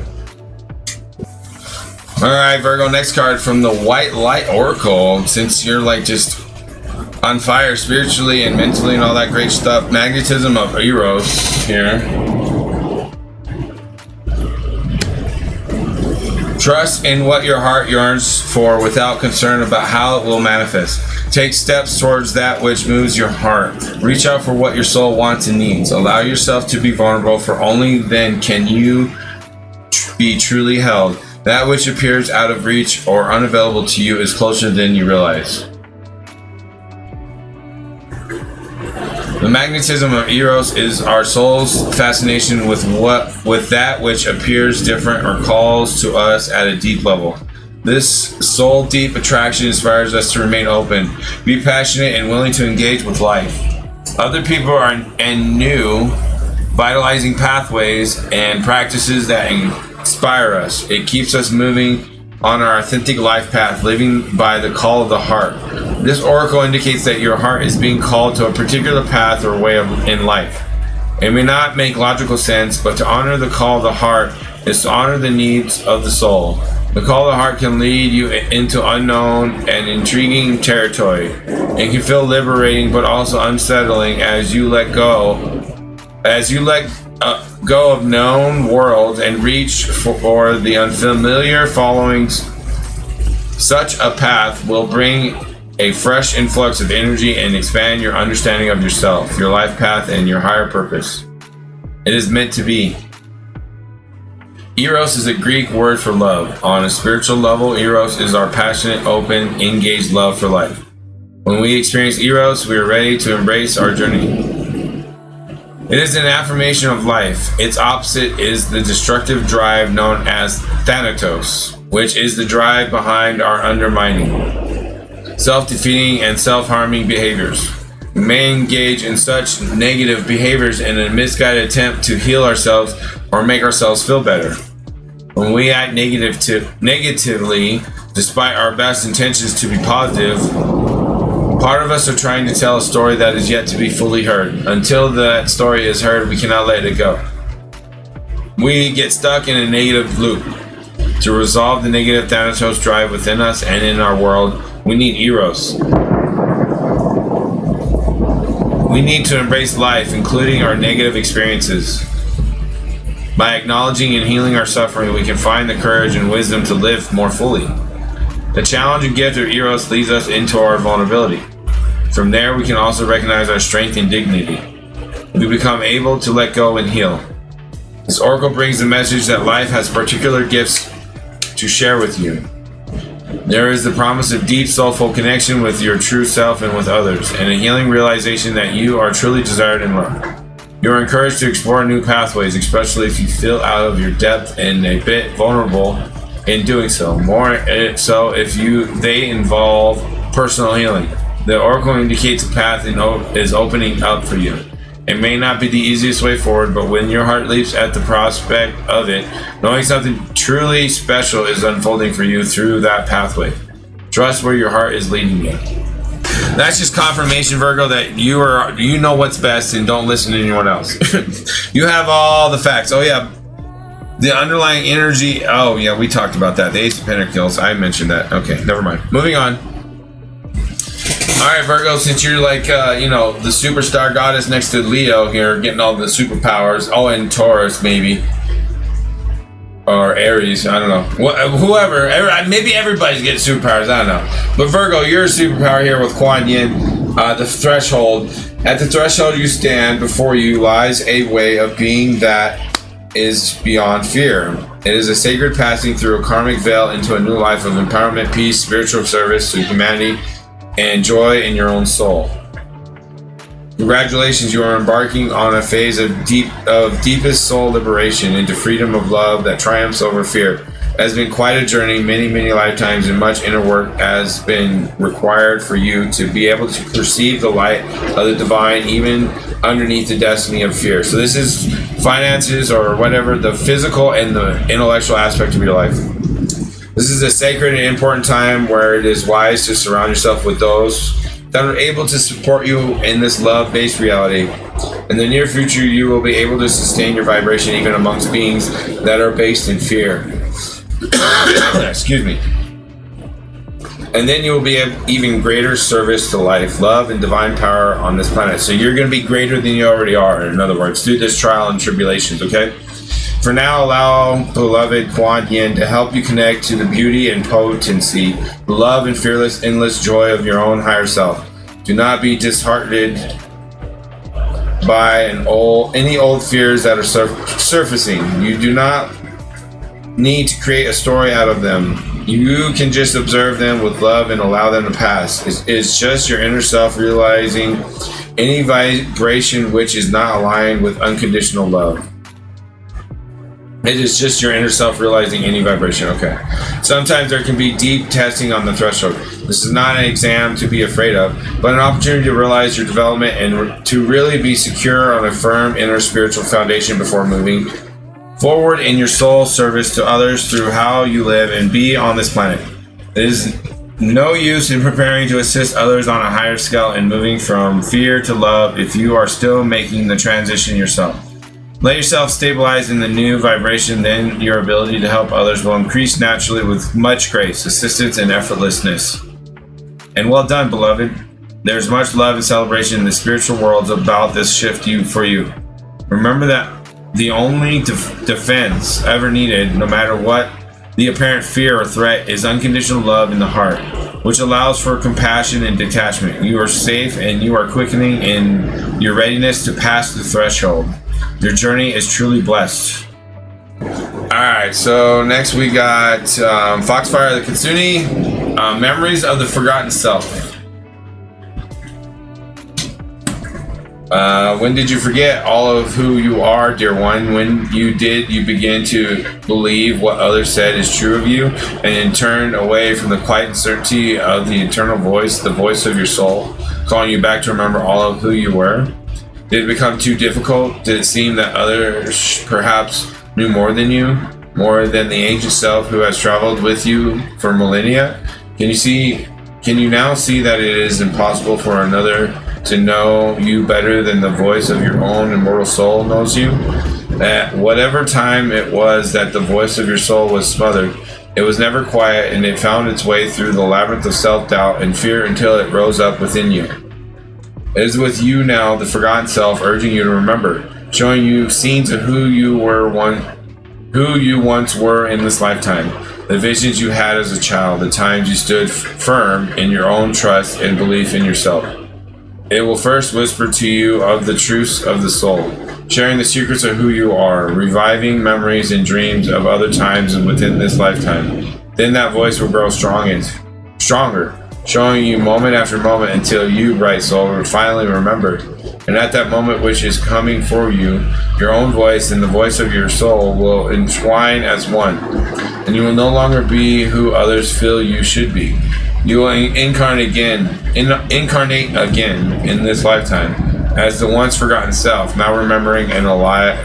All right, Virgo, next card from the White Light Oracle. Since you're like just on fire spiritually and mentally and all that great stuff, magnetism of Eros here. Trust in what your heart yearns for without concern about how it will manifest. Take steps towards that which moves your heart. Reach out for what your soul wants and needs. Allow yourself to be vulnerable, for only then can you be truly held. That which appears out of reach or unavailable to you is closer than you realize. The magnetism of Eros is our soul's fascination with that which appears different or calls to us at a deep level. This soul deep attraction inspires us to remain open, be passionate, and willing to engage with life. Other people and new, vitalizing pathways and practices that inspire us. It keeps us moving on our authentic life path, living by the call of the heart. This oracle indicates that your heart is being called to a particular path or way in life. It may not make logical sense, but to honor the call of the heart is to honor the needs of the soul. The call of the heart can lead you into unknown and intriguing territory. It can feel liberating, but also unsettling as you let go. Go of known worlds and reach for the unfamiliar. Following such a path will bring a fresh influx of energy and expand your understanding of yourself, your life path, and your higher purpose. It is meant to be. Eros is a Greek word for love. On a spiritual level, Eros is our passionate, open, engaged love for life. When we experience Eros, we are ready to embrace our journey. It is an affirmation of life. Its opposite is the destructive drive known as Thanatos, which is the drive behind our undermining, self-defeating, and self-harming behaviors. We may engage in such negative behaviors in a misguided attempt to heal ourselves or make ourselves feel better. When we act negatively, despite our best intentions to be positive, part of us are trying to tell a story that is yet to be fully heard. Until that story is heard, we cannot let it go. We get stuck in a negative loop. To resolve the negative Thanatos drive within us and in our world, we need Eros. We need to embrace life, including our negative experiences. By acknowledging and healing our suffering, we can find the courage and wisdom to live more fully. The challenge and gift of Eros leads us into our vulnerability. From there, we can also recognize our strength and dignity. We become able to let go and heal. This oracle brings the message that life has particular gifts to share with you. There is the promise of deep, soulful connection with your true self and with others, and a healing realization that you are truly desired and loved. You are encouraged to explore new pathways, especially if you feel out of your depth and a bit vulnerable in doing so. More so if they involve personal healing. The oracle indicates a path is opening up for you. It may not be the easiest way forward, but when your heart leaps at the prospect of it, knowing something truly special is unfolding for you through that pathway. Trust where your heart is leading you. That's just confirmation, Virgo, that you know what's best and don't listen to anyone else. You have all the facts. Oh yeah, the underlying energy. Oh yeah, we talked about that. The Ace of Pentacles. I mentioned that. Okay, never mind. Moving on. All right, Virgo, since you're like, the superstar goddess next to Leo here, getting all the superpowers. Oh, and Taurus, maybe. Or Aries, I don't know. Whoever, maybe everybody's getting superpowers, I don't know. But Virgo, you're a superpower here with Kuan Yin, the threshold. At the threshold you stand, before you lies a way of being that is beyond fear. It is a sacred passing through a karmic veil into a new life of empowerment, peace, spiritual service to humanity, and joy in your own soul. Congratulations, you are embarking on a phase of deepest soul liberation into freedom of love that triumphs over fear. has been quite a journey, many lifetimes, and much inner work has been required for you to be able to perceive the light of the divine, even underneath the destiny of fear. So this is finances or whatever, the physical and the intellectual aspect of your life. This is a sacred and important time where it is wise to surround yourself with those that are able to support you in this love-based reality. In the near future, you will be able to sustain your vibration even amongst beings that are based in fear. Excuse me. And then you will be of even greater service to life, love, and divine power on this planet. So you're going to be greater than you already are, in other words, through this trial and tribulations, okay? For now, allow beloved Kuan Yin to help you connect to the beauty and potency, love and fearless, endless joy of your own higher self. Do not be disheartened by any old fears that are surfacing. You do not need to create a story out of them. You can just observe them with love and allow them to pass. It's just your inner self realizing any vibration which is not aligned with unconditional love. It is just your inner self realizing any vibration. Okay. Sometimes there can be deep testing on the threshold. This is not an exam to be afraid of, but an opportunity to realize your development and to really be secure on a firm inner spiritual foundation before moving forward in your soul service to others through how you live and be on this planet. It is no use in preparing to assist others on a higher scale and moving from fear to love if you are still making the transition yourself. Let yourself stabilize in the new vibration, then your ability to help others will increase naturally with much grace, assistance, and effortlessness. And well done, beloved. There's much love and celebration in the spiritual worlds about this shift for you. Remember that the only defense ever needed, no matter what the apparent fear or threat, is unconditional love in the heart, which allows for compassion and detachment. You are safe and you are quickening in your readiness to pass the threshold. Your journey is truly blessed. Alright, so next we got Foxfire the Kitsune, Memories of the Forgotten Self. When did you forget all of who you are, dear one? When you did, you begin to believe what others said is true of you, and then turn away from the quiet and certainty of the internal voice, the voice of your soul, calling you back to remember all of who you were? Did it become too difficult? Did it seem that others perhaps knew more than you, more than the ancient self who has traveled with you for millennia? Can you now see that it is impossible for another to know you better than the voice of your own immortal soul knows you? At whatever time it was that the voice of your soul was smothered, it was never quiet, and it found its way through the labyrinth of self-doubt and fear until it rose up within you. It is with you now, the forgotten self, urging you to remember, showing you scenes of who you once were in this lifetime, the visions you had as a child, the times you stood firm in your own trust and belief in yourself. It will first whisper to you of the truths of the soul, sharing the secrets of who you are, reviving memories and dreams of other times and within this lifetime. Then that voice will grow stronger, showing you moment after moment until you, bright soul, will finally remember. And at that moment which is coming for you, your own voice and the voice of your soul will entwine as one, and you will no longer be who others feel you should be. You will incarnate again in this lifetime as the once forgotten self, now remembered and alive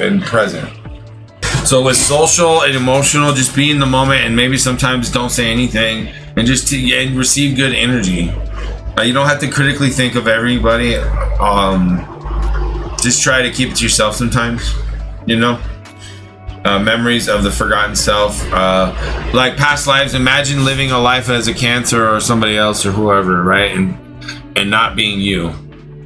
and present. So with social and emotional, just be in the moment, and maybe sometimes don't say anything, and just and receive good energy. You don't have to critically think of everybody. Just try to keep it to yourself sometimes, memories of the forgotten self, like past lives. Imagine living a life as a Cancer or somebody else or whoever, right? And not being you.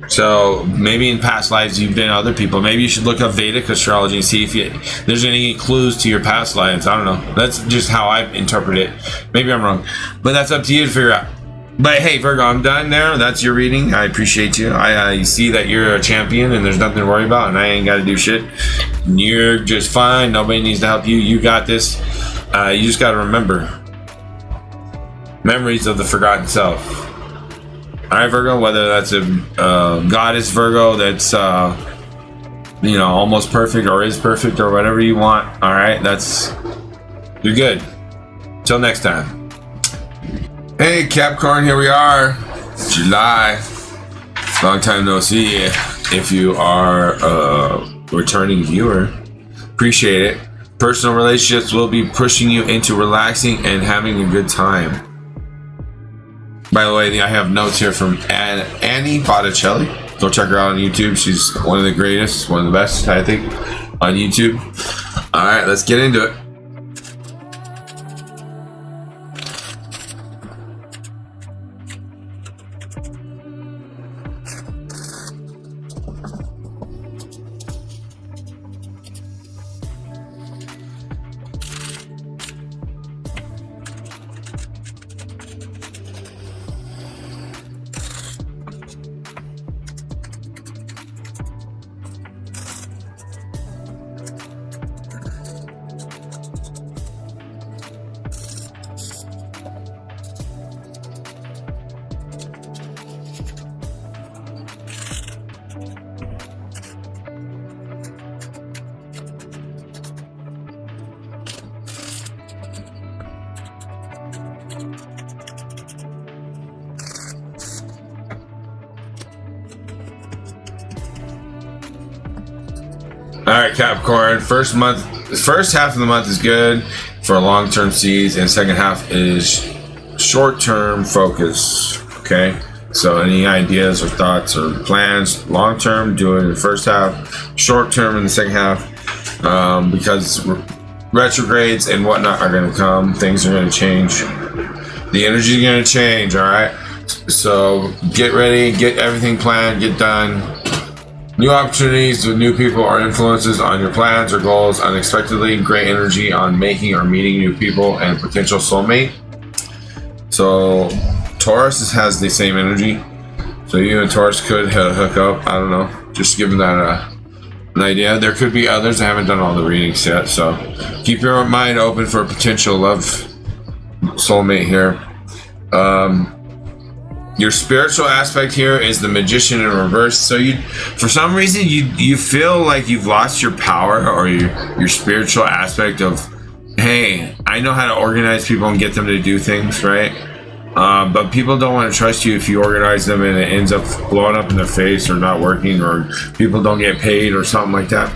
So maybe in past lives you've been other people. Maybe you should look up Vedic astrology and see if there's any clues to your past lives. I don't know. That's just how I interpret it. Maybe I'm wrong, but that's up to you to figure out. But hey, Virgo, I'm done there. That's your reading. I appreciate you. I see that you're a champion and there's nothing to worry about, and I ain't got to do shit. You're just fine. Nobody needs to help you. You got this. You just got to remember memories of the forgotten self. All right, Virgo, whether that's a goddess Virgo that's you know, almost perfect or is perfect or whatever you want. All right, you're good. Till next time. Hey Capricorn, here we are. July. Long time no see. If you are a returning viewer, appreciate it. Personal relationships will be pushing you into relaxing and having a good time. By the way, I have notes here from Annie Botticelli. Go check her out on YouTube. She's one of the greatest, one of the best, I think, on YouTube. All right, let's get into it. All right, Capricorn. First half of the month is good for long-term seeds, and second half is short-term focus. Okay, so any ideas or thoughts or plans, long-term, do it in the first half. Short-term in the second half, because retrogrades and whatnot are going to come. Things are going to change. The energy is going to change. All right, so get ready, get everything planned, get done. New opportunities with new people or influences on your plans or goals unexpectedly. Great energy on making or meeting new people and potential soulmate. So Taurus has the same energy. So you and Taurus could hook up. I don't know. Just giving that an idea. There could be others. I haven't done all the readings yet. So keep your mind open for a potential love soulmate here. Your spiritual aspect here is the Magician in reverse. So for some reason, you feel like you've lost your power or your spiritual aspect of, hey, I know how to organize people and get them to do things, right? But people don't want to trust you if you organize them and it ends up blowing up in their face or not working, or people don't get paid or something like that.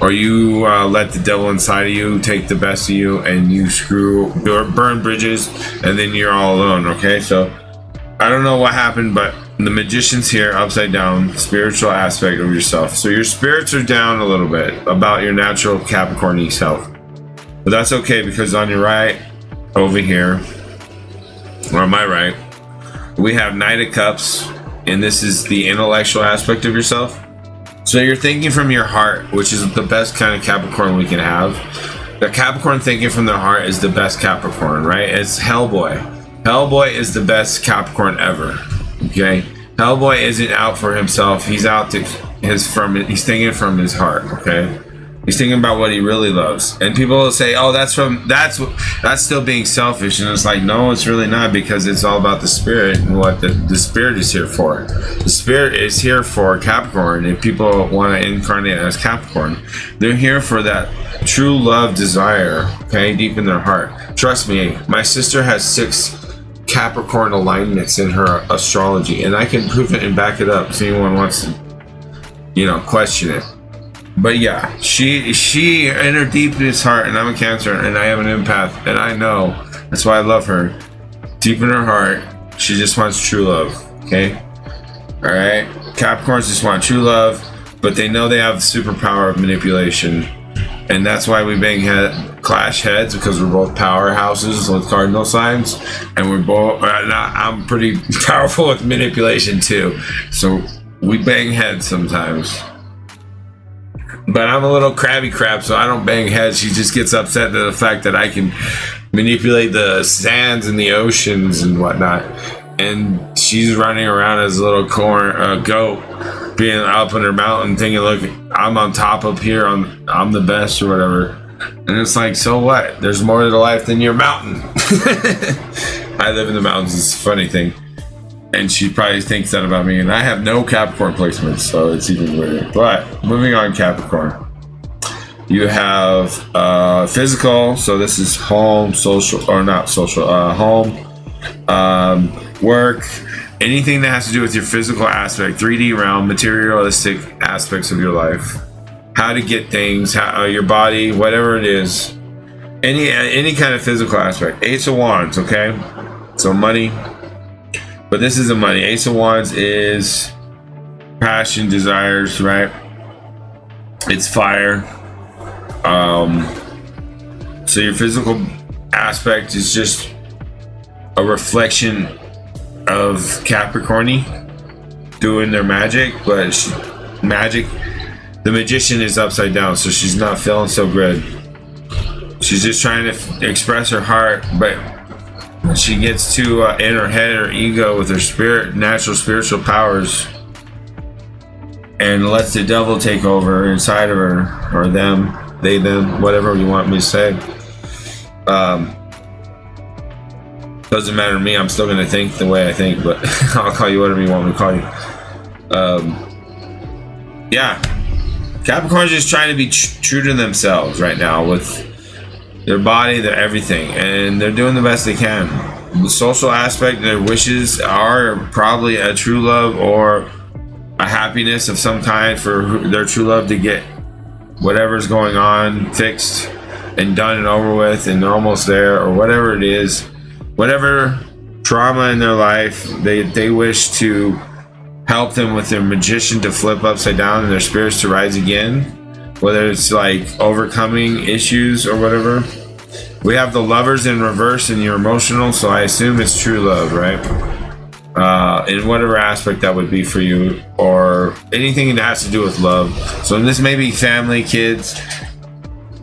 Or you let the devil inside of you take the best of you and you burn bridges, and then you're all alone, okay? So I don't know what happened, but the Magician's here, upside down, spiritual aspect of yourself. So your spirits are down a little bit about your natural Capricorn self. But that's okay, because on your right, over here, or on my right, we have Knight of Cups, and this is the intellectual aspect of yourself. So you're thinking from your heart, which is the best kind of Capricorn we can have. The Capricorn thinking from their heart is the best Capricorn, right? It's Hellboy. Hellboy is the best Capricorn ever. Okay, Hellboy isn't out for himself. He's out to he's thinking from his heart. Okay, he's thinking about what he really loves. And people will say, "Oh, that's still being selfish." And it's like, no, it's really not, because it's all about the spirit and what the spirit is here for. The spirit is here for Capricorn. If people want to incarnate as Capricorn, they're here for that true love desire. Okay, deep in their heart. Trust me, my sister has 6 Capricorn alignments in her astrology, and I can prove it and back it up if anyone wants to, question it. But yeah, she in her deepest heart, and I'm a Cancer, and I have an empath, and I know that's why I love her. Deep in her heart, she just wants true love. Okay, all right. Capricorns just want true love, but they know they have the superpower of manipulation, and that's why we clash heads, because we're both powerhouses with cardinal signs, and we're both. I'm pretty powerful with manipulation too, so we bang heads sometimes. But I'm a little crabby crab, so I don't bang heads. She just gets upset at the fact that I can manipulate the sands and the oceans and whatnot, and she's running around as a little goat, being up in her mountain, thinking, "Look, I'm on top up here. I'm the best," or whatever. And it's like, so what? There's more to life than your mountain. I live in the mountains. It's a funny thing. And she probably thinks that about me. And I have no Capricorn placements, so it's even weirder. But moving on, Capricorn. You have physical, so this is home, social, or not social, home, work, anything that has to do with your physical aspect, 3D realm, materialistic aspects of your life, how to get things, how, your body, whatever it is, any kind of physical aspect. Ace of Wands, okay? So money, but this isn't money. Ace of Wands is passion, desires, right? It's fire. So your physical aspect is just a reflection of Capricorny doing their magic, but the magician is upside down, so she's not feeling so good. She's just trying to express her heart, but when she gets too in her head, her ego with her spirit, natural spiritual powers, and lets the devil take over inside of her, or them, they, them, whatever you want me to say. Doesn't matter to me. I'm still going to think the way I think, but I'll call you whatever you want me to call you. Yeah. Capricorn's just trying to be true to themselves right now with their body, their everything, and they're doing the best they can. The social aspect, their wishes are probably a true love or a happiness of some kind for their true love to get whatever's going on fixed and done and over with, and they're almost there, or whatever it is, whatever trauma in their life, they wish to help them with their magician to flip upside down and their spirits to rise again, whether it's like overcoming issues or whatever. We have the Lovers in reverse and you're emotional, so I assume it's true love, right? In whatever aspect that would be for you, or anything that has to do with love. So this may be family, kids,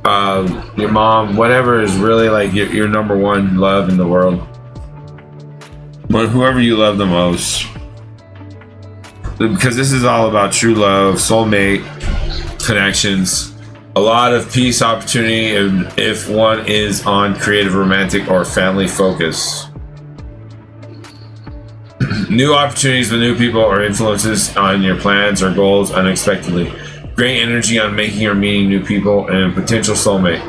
your mom, whatever is really like your number one love in the world. But whoever you love the most, because this is all about true love, soulmate, connections, a lot of peace, opportunity, and if one is on creative, romantic, or family focus. New opportunities with new people or influences on your plans or goals unexpectedly. Great energy on making or meeting new people and potential soulmate.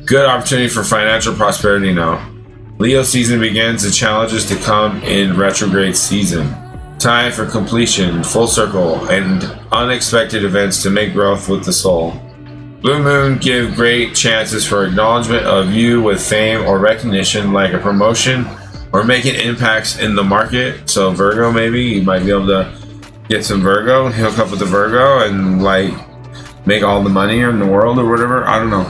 Good opportunity for financial prosperity now. Leo season begins. The challenges to come in retrograde season. Time for completion, full circle, and unexpected events to make growth with the soul. Blue moon give great chances for acknowledgement of you with fame or recognition, like a promotion or making impacts in the market. So Virgo, maybe you might be able to get some Virgo, hook up with the Virgo, and like make all the money in the world or whatever. I don't know.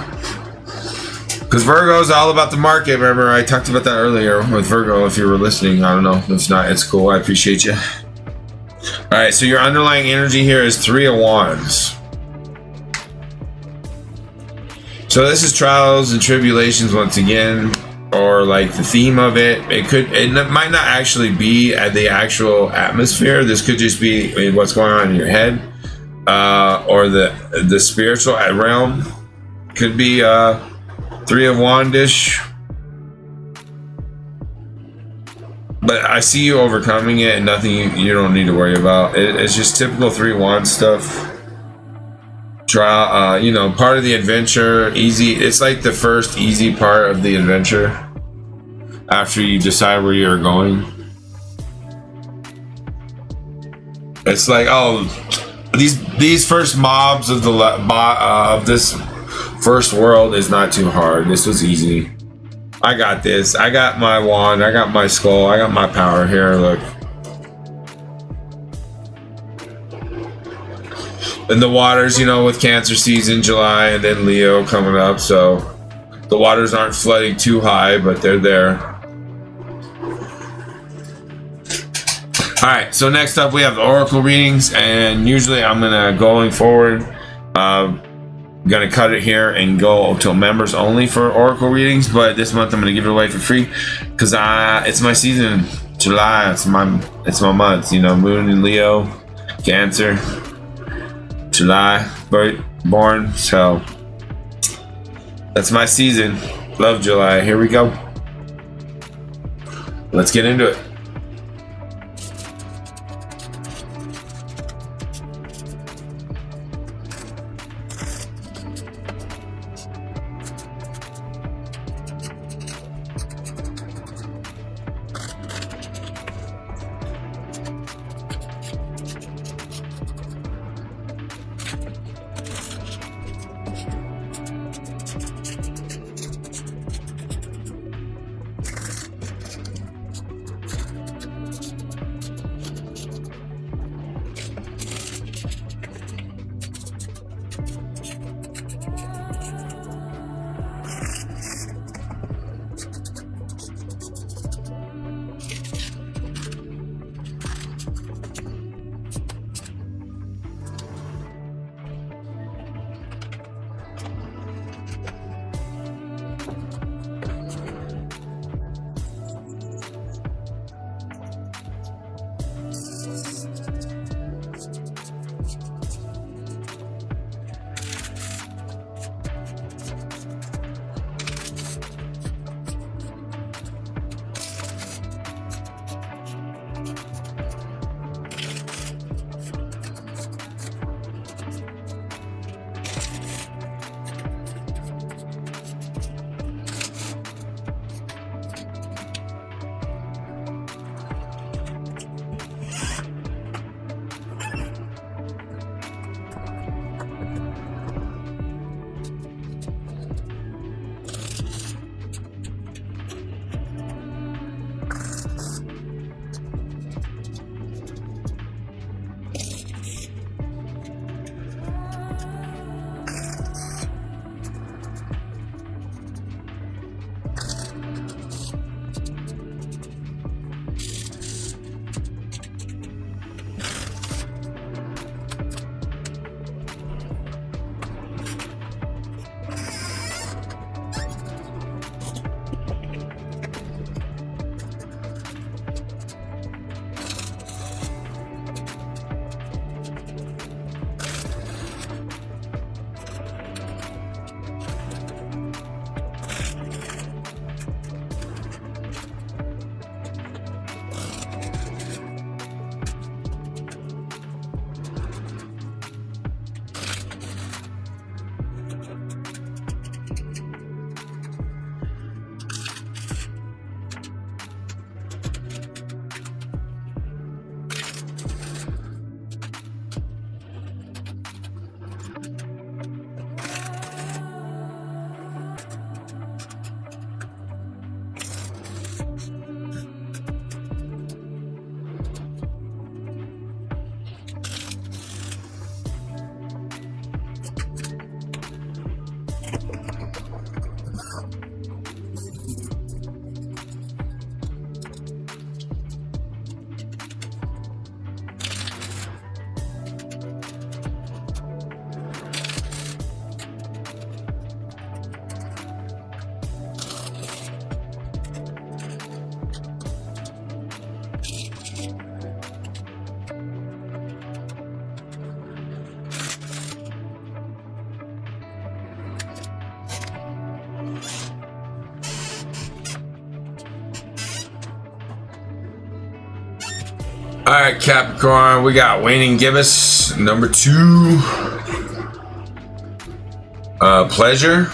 Because Virgo is all about the market. Remember, I talked about that earlier with Virgo. If you were listening, I don't know. If not, it's cool. I appreciate you. All right, so your underlying energy here is 3 of Wands. So this is trials and tribulations once again, or like the theme of it. It might not actually be at the actual atmosphere. This could just be what's going on in your head, or the spiritual realm. Could be 3 of Wandish. But I see you overcoming it, and nothing you don't need to worry about. It's just typical 3 of Wands stuff. Trial, part of the adventure, easy. It's like the first easy part of the adventure after you decide where you're going. It's like, oh, these first mobs of of this first world is not too hard. This was easy. I got this. I got my wand. I got my skull. I got my power here. Look. And the waters, with Cancer season, July, and then Leo coming up. So the waters aren't flooding too high, but they're there. All right. So next up, we have the oracle readings. And usually I'm going forward, gonna cut it here and go till members only for oracle readings, but this month I'm gonna give it away for free because it's my season. July, it's my month. Moon in Leo, Cancer, July born, so that's my season. Love July. Here we go. Let's get into it. All right, Capricorn, we got waning gibbous, number 2. Pleasure.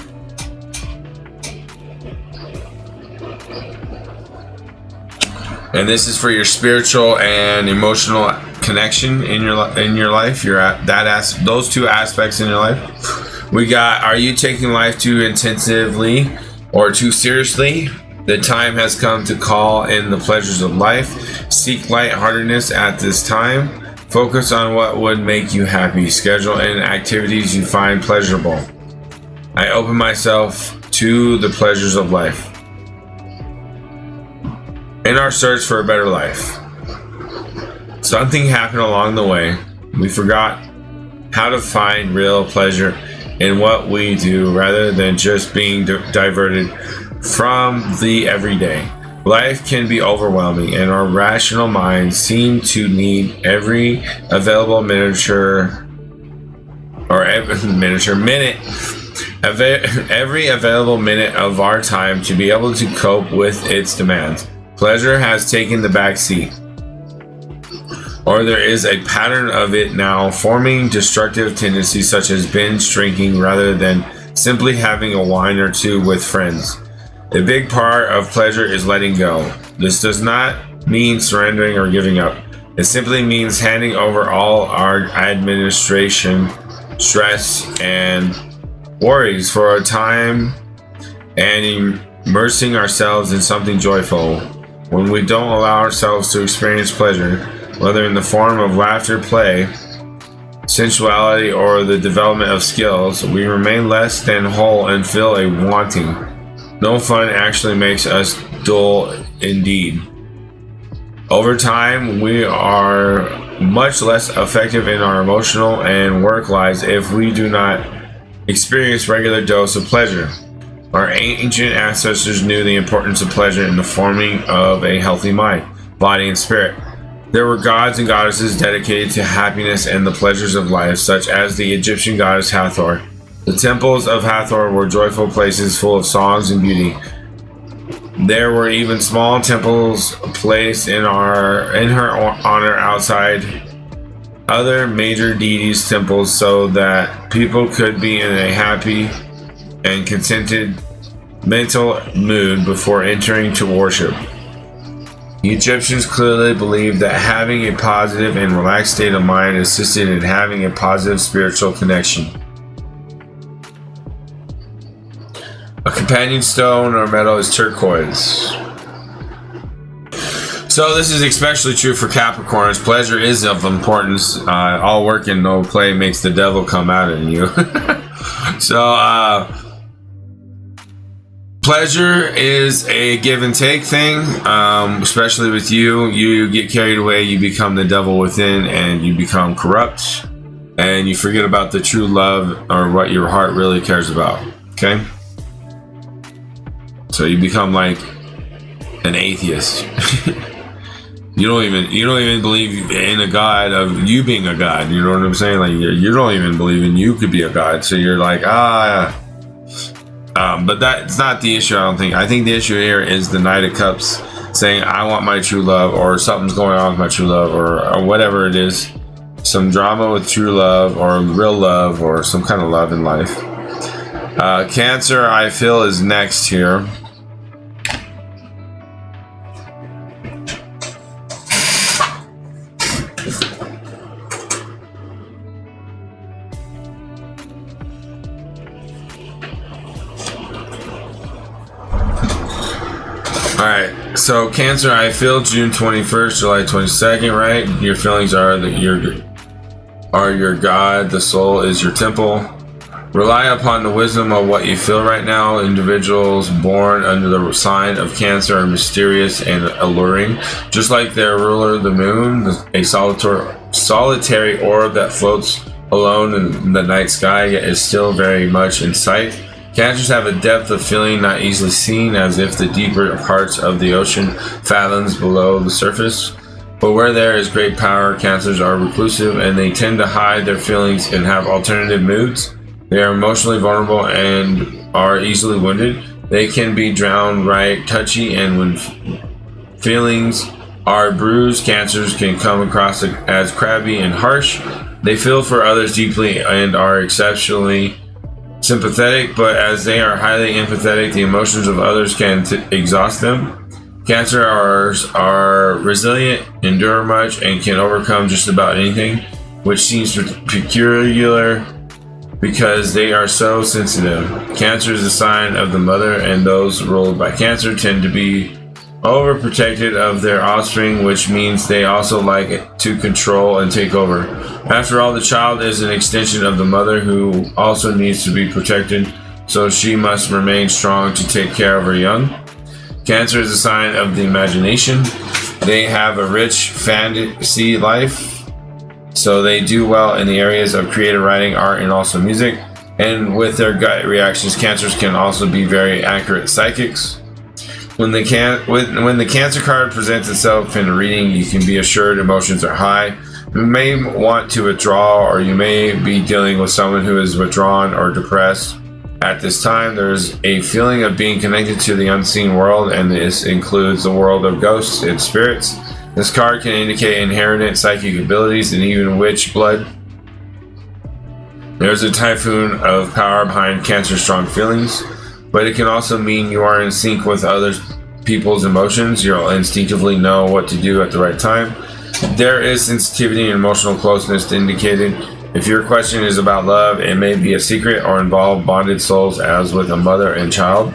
And this is for your spiritual and emotional connection in your life. You're at that those two aspects in your life. We got, are you taking life too intensively or too seriously? The time has come to call in the pleasures of life. Seek lightheartedness at this time. Focus on what would make you happy. Schedule in activities you find pleasurable. I open myself to the pleasures of life. In our search for a better life, something happened along the way. We forgot how to find real pleasure in what we do rather than just being diverted from the everyday. Life can be overwhelming, and our rational minds seem to need every available minute every available minute of our time to be able to cope with its demands. Pleasure has taken the back seat, or there is a pattern of it now forming destructive tendencies such as binge drinking rather than simply having a wine or two with friends. A big part of pleasure is letting go. This does not mean surrendering or giving up. It simply means handing over all our administration, stress, and worries for a time and immersing ourselves in something joyful. When we don't allow ourselves to experience pleasure, whether in the form of laughter, play, sensuality, or the development of skills, we remain less than whole and feel a wanting. No fun actually makes us dull indeed. Over time, we are much less effective in our emotional and work lives if we do not experience regular dose of pleasure. Our ancient ancestors knew the importance of pleasure in the forming of a healthy mind, body, and spirit. There were gods and goddesses dedicated to happiness and the pleasures of life, such as the Egyptian goddess Hathor. The temples of Hathor were joyful places full of songs and beauty. There were even small temples placed in her honor outside other major deities' temples, so that people could be in a happy and contented mental mood before entering to worship. The Egyptians clearly believed that having a positive and relaxed state of mind assisted in having a positive spiritual connection. A companion stone or metal is turquoise. So this is especially true for Capricorns. Pleasure is of importance. All work and no play makes the devil come out in you. So pleasure is a give and take thing, especially with you. You get carried away, you become the devil within, and you become corrupt, and you forget about the true love or what your heart really cares about. Okay? So you become like an atheist. You don't even believe in a God of you being a God. You know what I'm saying? Like you don't even believe in you could be a God. So you're like, but that's not the issue, I don't think. I think the issue here is the Knight of Cups saying, I want my true love, or something's going on with my true love, or whatever it is. Some drama with true love, or real love, or some kind of love in life. Cancer, I feel, is next here. Alright, so Cancer, I feel June 21st, July 22nd, right? Your feelings are that your God, the soul is your temple. Rely upon the wisdom of what you feel right now. Individuals born under the sign of Cancer are mysterious and alluring. Just like their ruler, the moon, a solitary orb that floats alone in the night sky, yet is still very much in sight. Cancers have a depth of feeling not easily seen, as if the deeper parts of the ocean fathoms below the surface. But where there is great power, Cancers are reclusive, and they tend to hide their feelings and have alternative moods. They are emotionally vulnerable and are easily wounded. They can be downright touchy, and when feelings are bruised, Cancers can come across as crabby and harsh. They feel for others deeply and are exceptionally sympathetic, but as they are highly empathetic, the emotions of others can exhaust them. Cancers are resilient, endure much, and can overcome just about anything, which seems peculiar because they are so sensitive. Cancer is a sign of the mother, and those ruled by Cancer tend to be overprotected of their offspring, which means they also like to control and take over. After all, the child is an extension of the mother, who also needs to be protected, so she must remain strong to take care of her young. Cancer is a sign of the imagination. They have a rich fantasy life, so they do well in the areas of creative writing, art, and also music. And with their gut reactions, Cancers can also be very accurate psychics. When the Cancer card presents itself in a reading, you can be assured emotions are high. You may want to withdraw, or you may be dealing with someone who is withdrawn or depressed. At this time, there's a feeling of being connected to the unseen world, and this includes the world of ghosts and spirits. This card can indicate inherent psychic abilities and even witch blood. There's a typhoon of power behind Cancer's strong feelings, but it can also mean you are in sync with other people's emotions. You'll instinctively know what to do at the right time. There is sensitivity and emotional closeness indicated. If your question is about love, it may be a secret or involve bonded souls, as with a mother and child.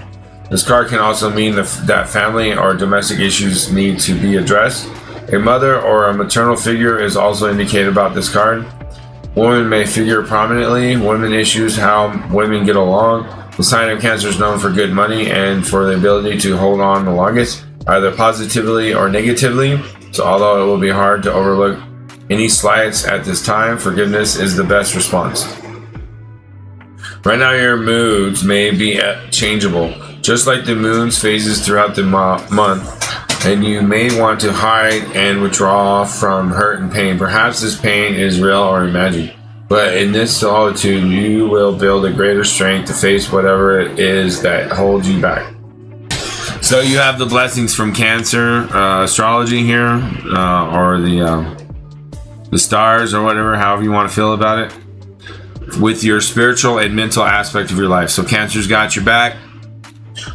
This card can also mean that family or domestic issues need to be addressed. A mother or a maternal figure is also indicated about this card. Women may figure prominently. Women issues, how women get along. The sign of Cancer is known for good money and for the ability to hold on the longest, either positively or negatively. So although it will be hard to overlook any slights at this time, forgiveness is the best response. Right now your moods may be changeable, just like the moon's phases throughout the month, and you may want to hide and withdraw from hurt and pain. Perhaps this pain is real or imagined. But in this solitude, you will build a greater strength to face whatever it is that holds you back. So you have the blessings from Cancer astrology here, or the stars, or whatever, however you want to feel about it, with your spiritual and mental aspect of your life. So Cancer's got your back,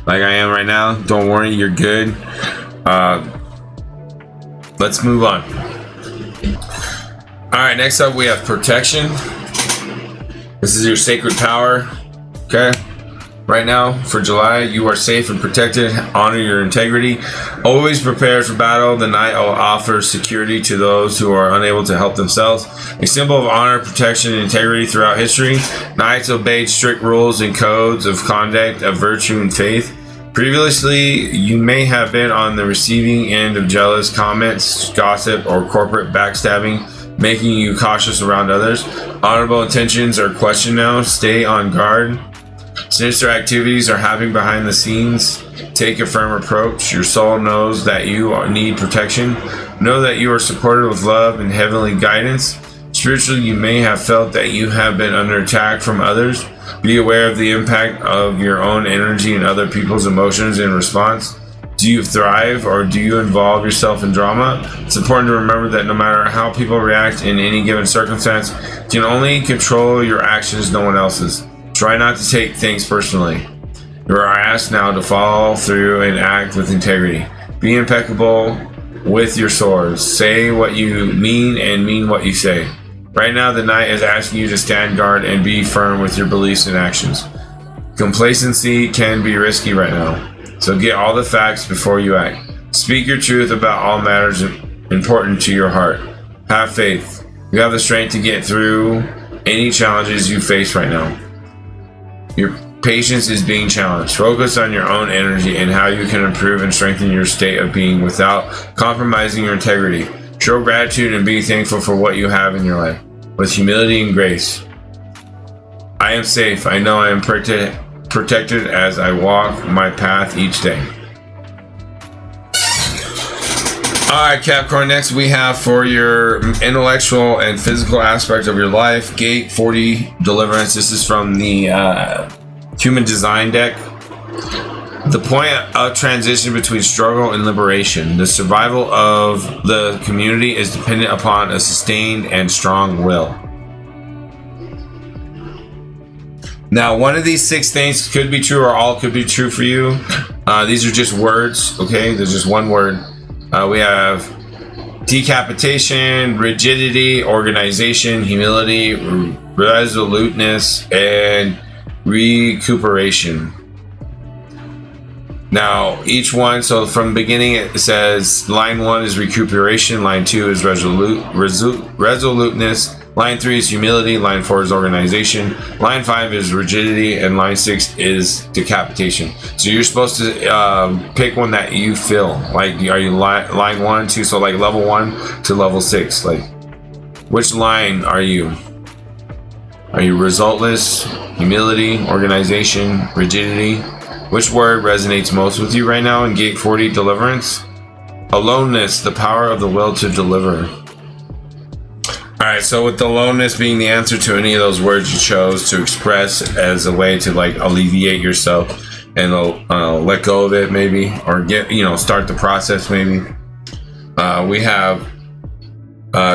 like I am right now. Don't worry, you're good. Let's move on. All right, next up we have protection. This is your sacred power. Okay, right now for July, you are safe and protected. Honor your integrity. Always prepare for battle. The night offers security to those who are unable to help themselves. A symbol of honor, protection, and integrity throughout history. Knights obeyed strict rules and codes of conduct, of virtue and faith. Previously, you may have been on the receiving end of jealous comments, gossip, or corporate backstabbing, making you cautious around others. Honorable intentions are questioned now. Stay on guard. Sinister activities are happening behind the scenes. Take a firm approach. Your soul knows that you need protection. Know that you are supported with love and heavenly guidance. Spiritually, you may have felt that you have been under attack from others. Be aware of the impact of your own energy and other people's emotions in response. Do you thrive, or do you involve yourself in drama? It's important to remember that no matter how people react in any given circumstance, you can only control your actions, no one else's. Try not to take things personally. You are asked now to follow through and act with integrity. Be impeccable with your swords. Say what you mean and mean what you say. Right now, the night is asking you to stand guard and be firm with your beliefs and actions. Complacency can be risky right now. So get all the facts before you act. Speak your truth about all matters important to your heart. Have faith. You have the strength to get through any challenges you face right now. Your patience is being challenged. Focus on your own energy and how you can improve and strengthen your state of being without compromising your integrity. Show gratitude and be thankful for what you have in your life, with humility and grace. I am safe. I know I am protected as I walk my path each day. Alright, Capricorn, next we have for your intellectual and physical aspect of your life, Gate 40 Deliverance. This is from the Human Design deck. The point of transition between struggle and liberation. The survival of the community is dependent upon a sustained and strong will. Now, one of these 6 things could be true, or all could be true for you. These are just words, okay? There's just one word. We have decapitation, rigidity, organization, humility, resoluteness, and recuperation. Now, each one, so from the beginning it says line 1 is recuperation, line 2 is resoluteness, line 3 is humility, line 4 is organization, line 5 is rigidity, and line 6 is decapitation. So you're supposed to pick one that you feel like. Are you line 1, 2, so like level 1 to level 6? Like, which line are you? Are you resultless, humility, organization, rigidity? Which word resonates most with you right now in Gate 40 Deliverance? Aloneness, the power of the will to deliver. Alright, so with the aloneness being the answer to any of those words you chose to express as a way to like alleviate yourself and let go of it maybe, or get, start the process maybe. We have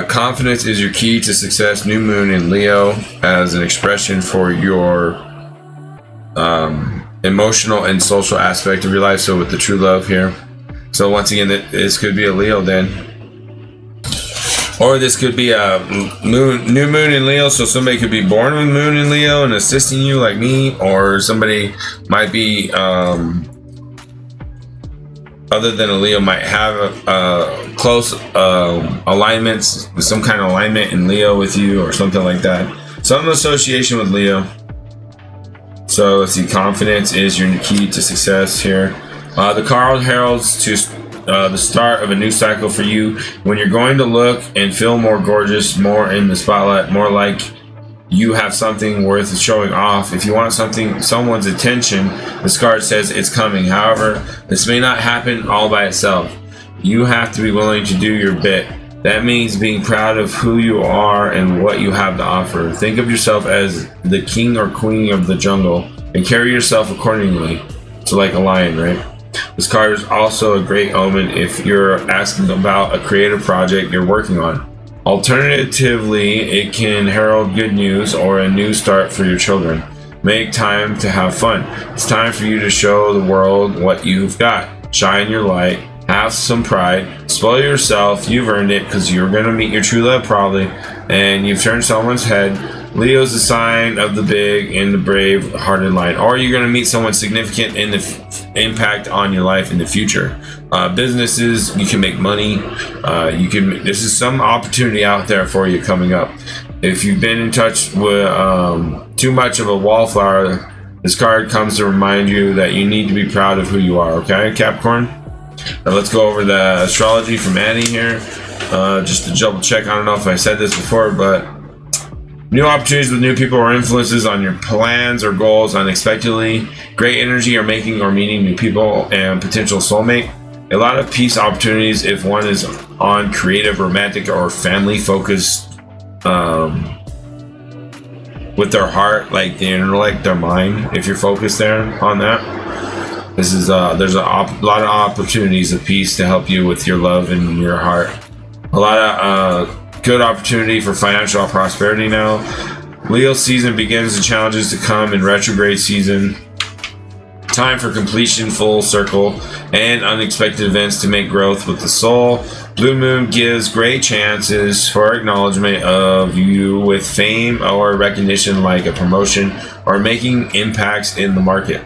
confidence is your key to success. New moon in Leo as an expression for your emotional and social aspect of your life. So with the true love here, so once again, this could be a Leo then, or this could be a new moon in Leo. So somebody could be born with moon in Leo and assisting you, like me, or somebody might be a other than a Leo might have close alignments, some kind of alignment in Leo with you or something like that. Some association with Leo. So let's see, confidence is your key to success here. The card heralds to the start of a new cycle for you, when you're going to look and feel more gorgeous, more in the spotlight, more like you have something worth showing off. If you want someone's attention, this card says it's coming. However, this may not happen all by itself. You have to be willing to do your bit. That means being proud of who you are and what you have to offer. Think of yourself as the king or queen of the jungle and carry yourself accordingly. So like a lion, right? This card is also a great omen if you're asking about a creative project you're working on. Alternatively, it can herald good news or a new start for your children. Make time to have fun. It's time for you to show the world what you've got. Shine your light. Have some pride. Spoil yourself. You've earned it because you're going to meet your true love probably. And you've turned someone's head. Leo's the sign of the big and the brave hearted lion. Or you're going to meet someone significant in the impact on your life in the future. Businesses, you can make money. This is some opportunity out there for you coming up. If you've been in touch with too much of a wallflower, this card comes to remind you that you need to be proud of who you are. Okay, Capricorn? Now let's go over the astrology from Annie here. Just to double check, I don't know if I said this before, but new opportunities with new people or influences on your plans or goals unexpectedly. Great energy or making or meeting new people and potential soulmate. A lot of peace opportunities if one is on creative, romantic, or family focused with their heart, like the intellect, their mind. If you're focused there on that, this is there's a lot of opportunities of peace to help you with your love and your heart. A lot of good opportunity for financial prosperity now. Leo season begins, the challenges to come in retrograde season. Time for completion, full circle, and unexpected events to make growth with the soul. Blue moon gives great chances for acknowledgement of you with fame or recognition, like a promotion or making impacts in the market.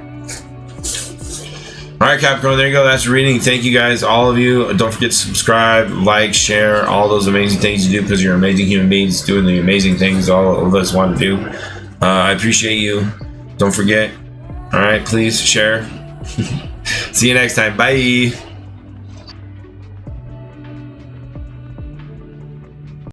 All right, Capricorn, there you go. That's reading. Thank you guys, all of you. Don't forget to subscribe, like, share, all those amazing things you do, because you're amazing human beings doing the amazing things all of us want to do. I appreciate you. Don't forget. All right, please share. See you next time. Bye.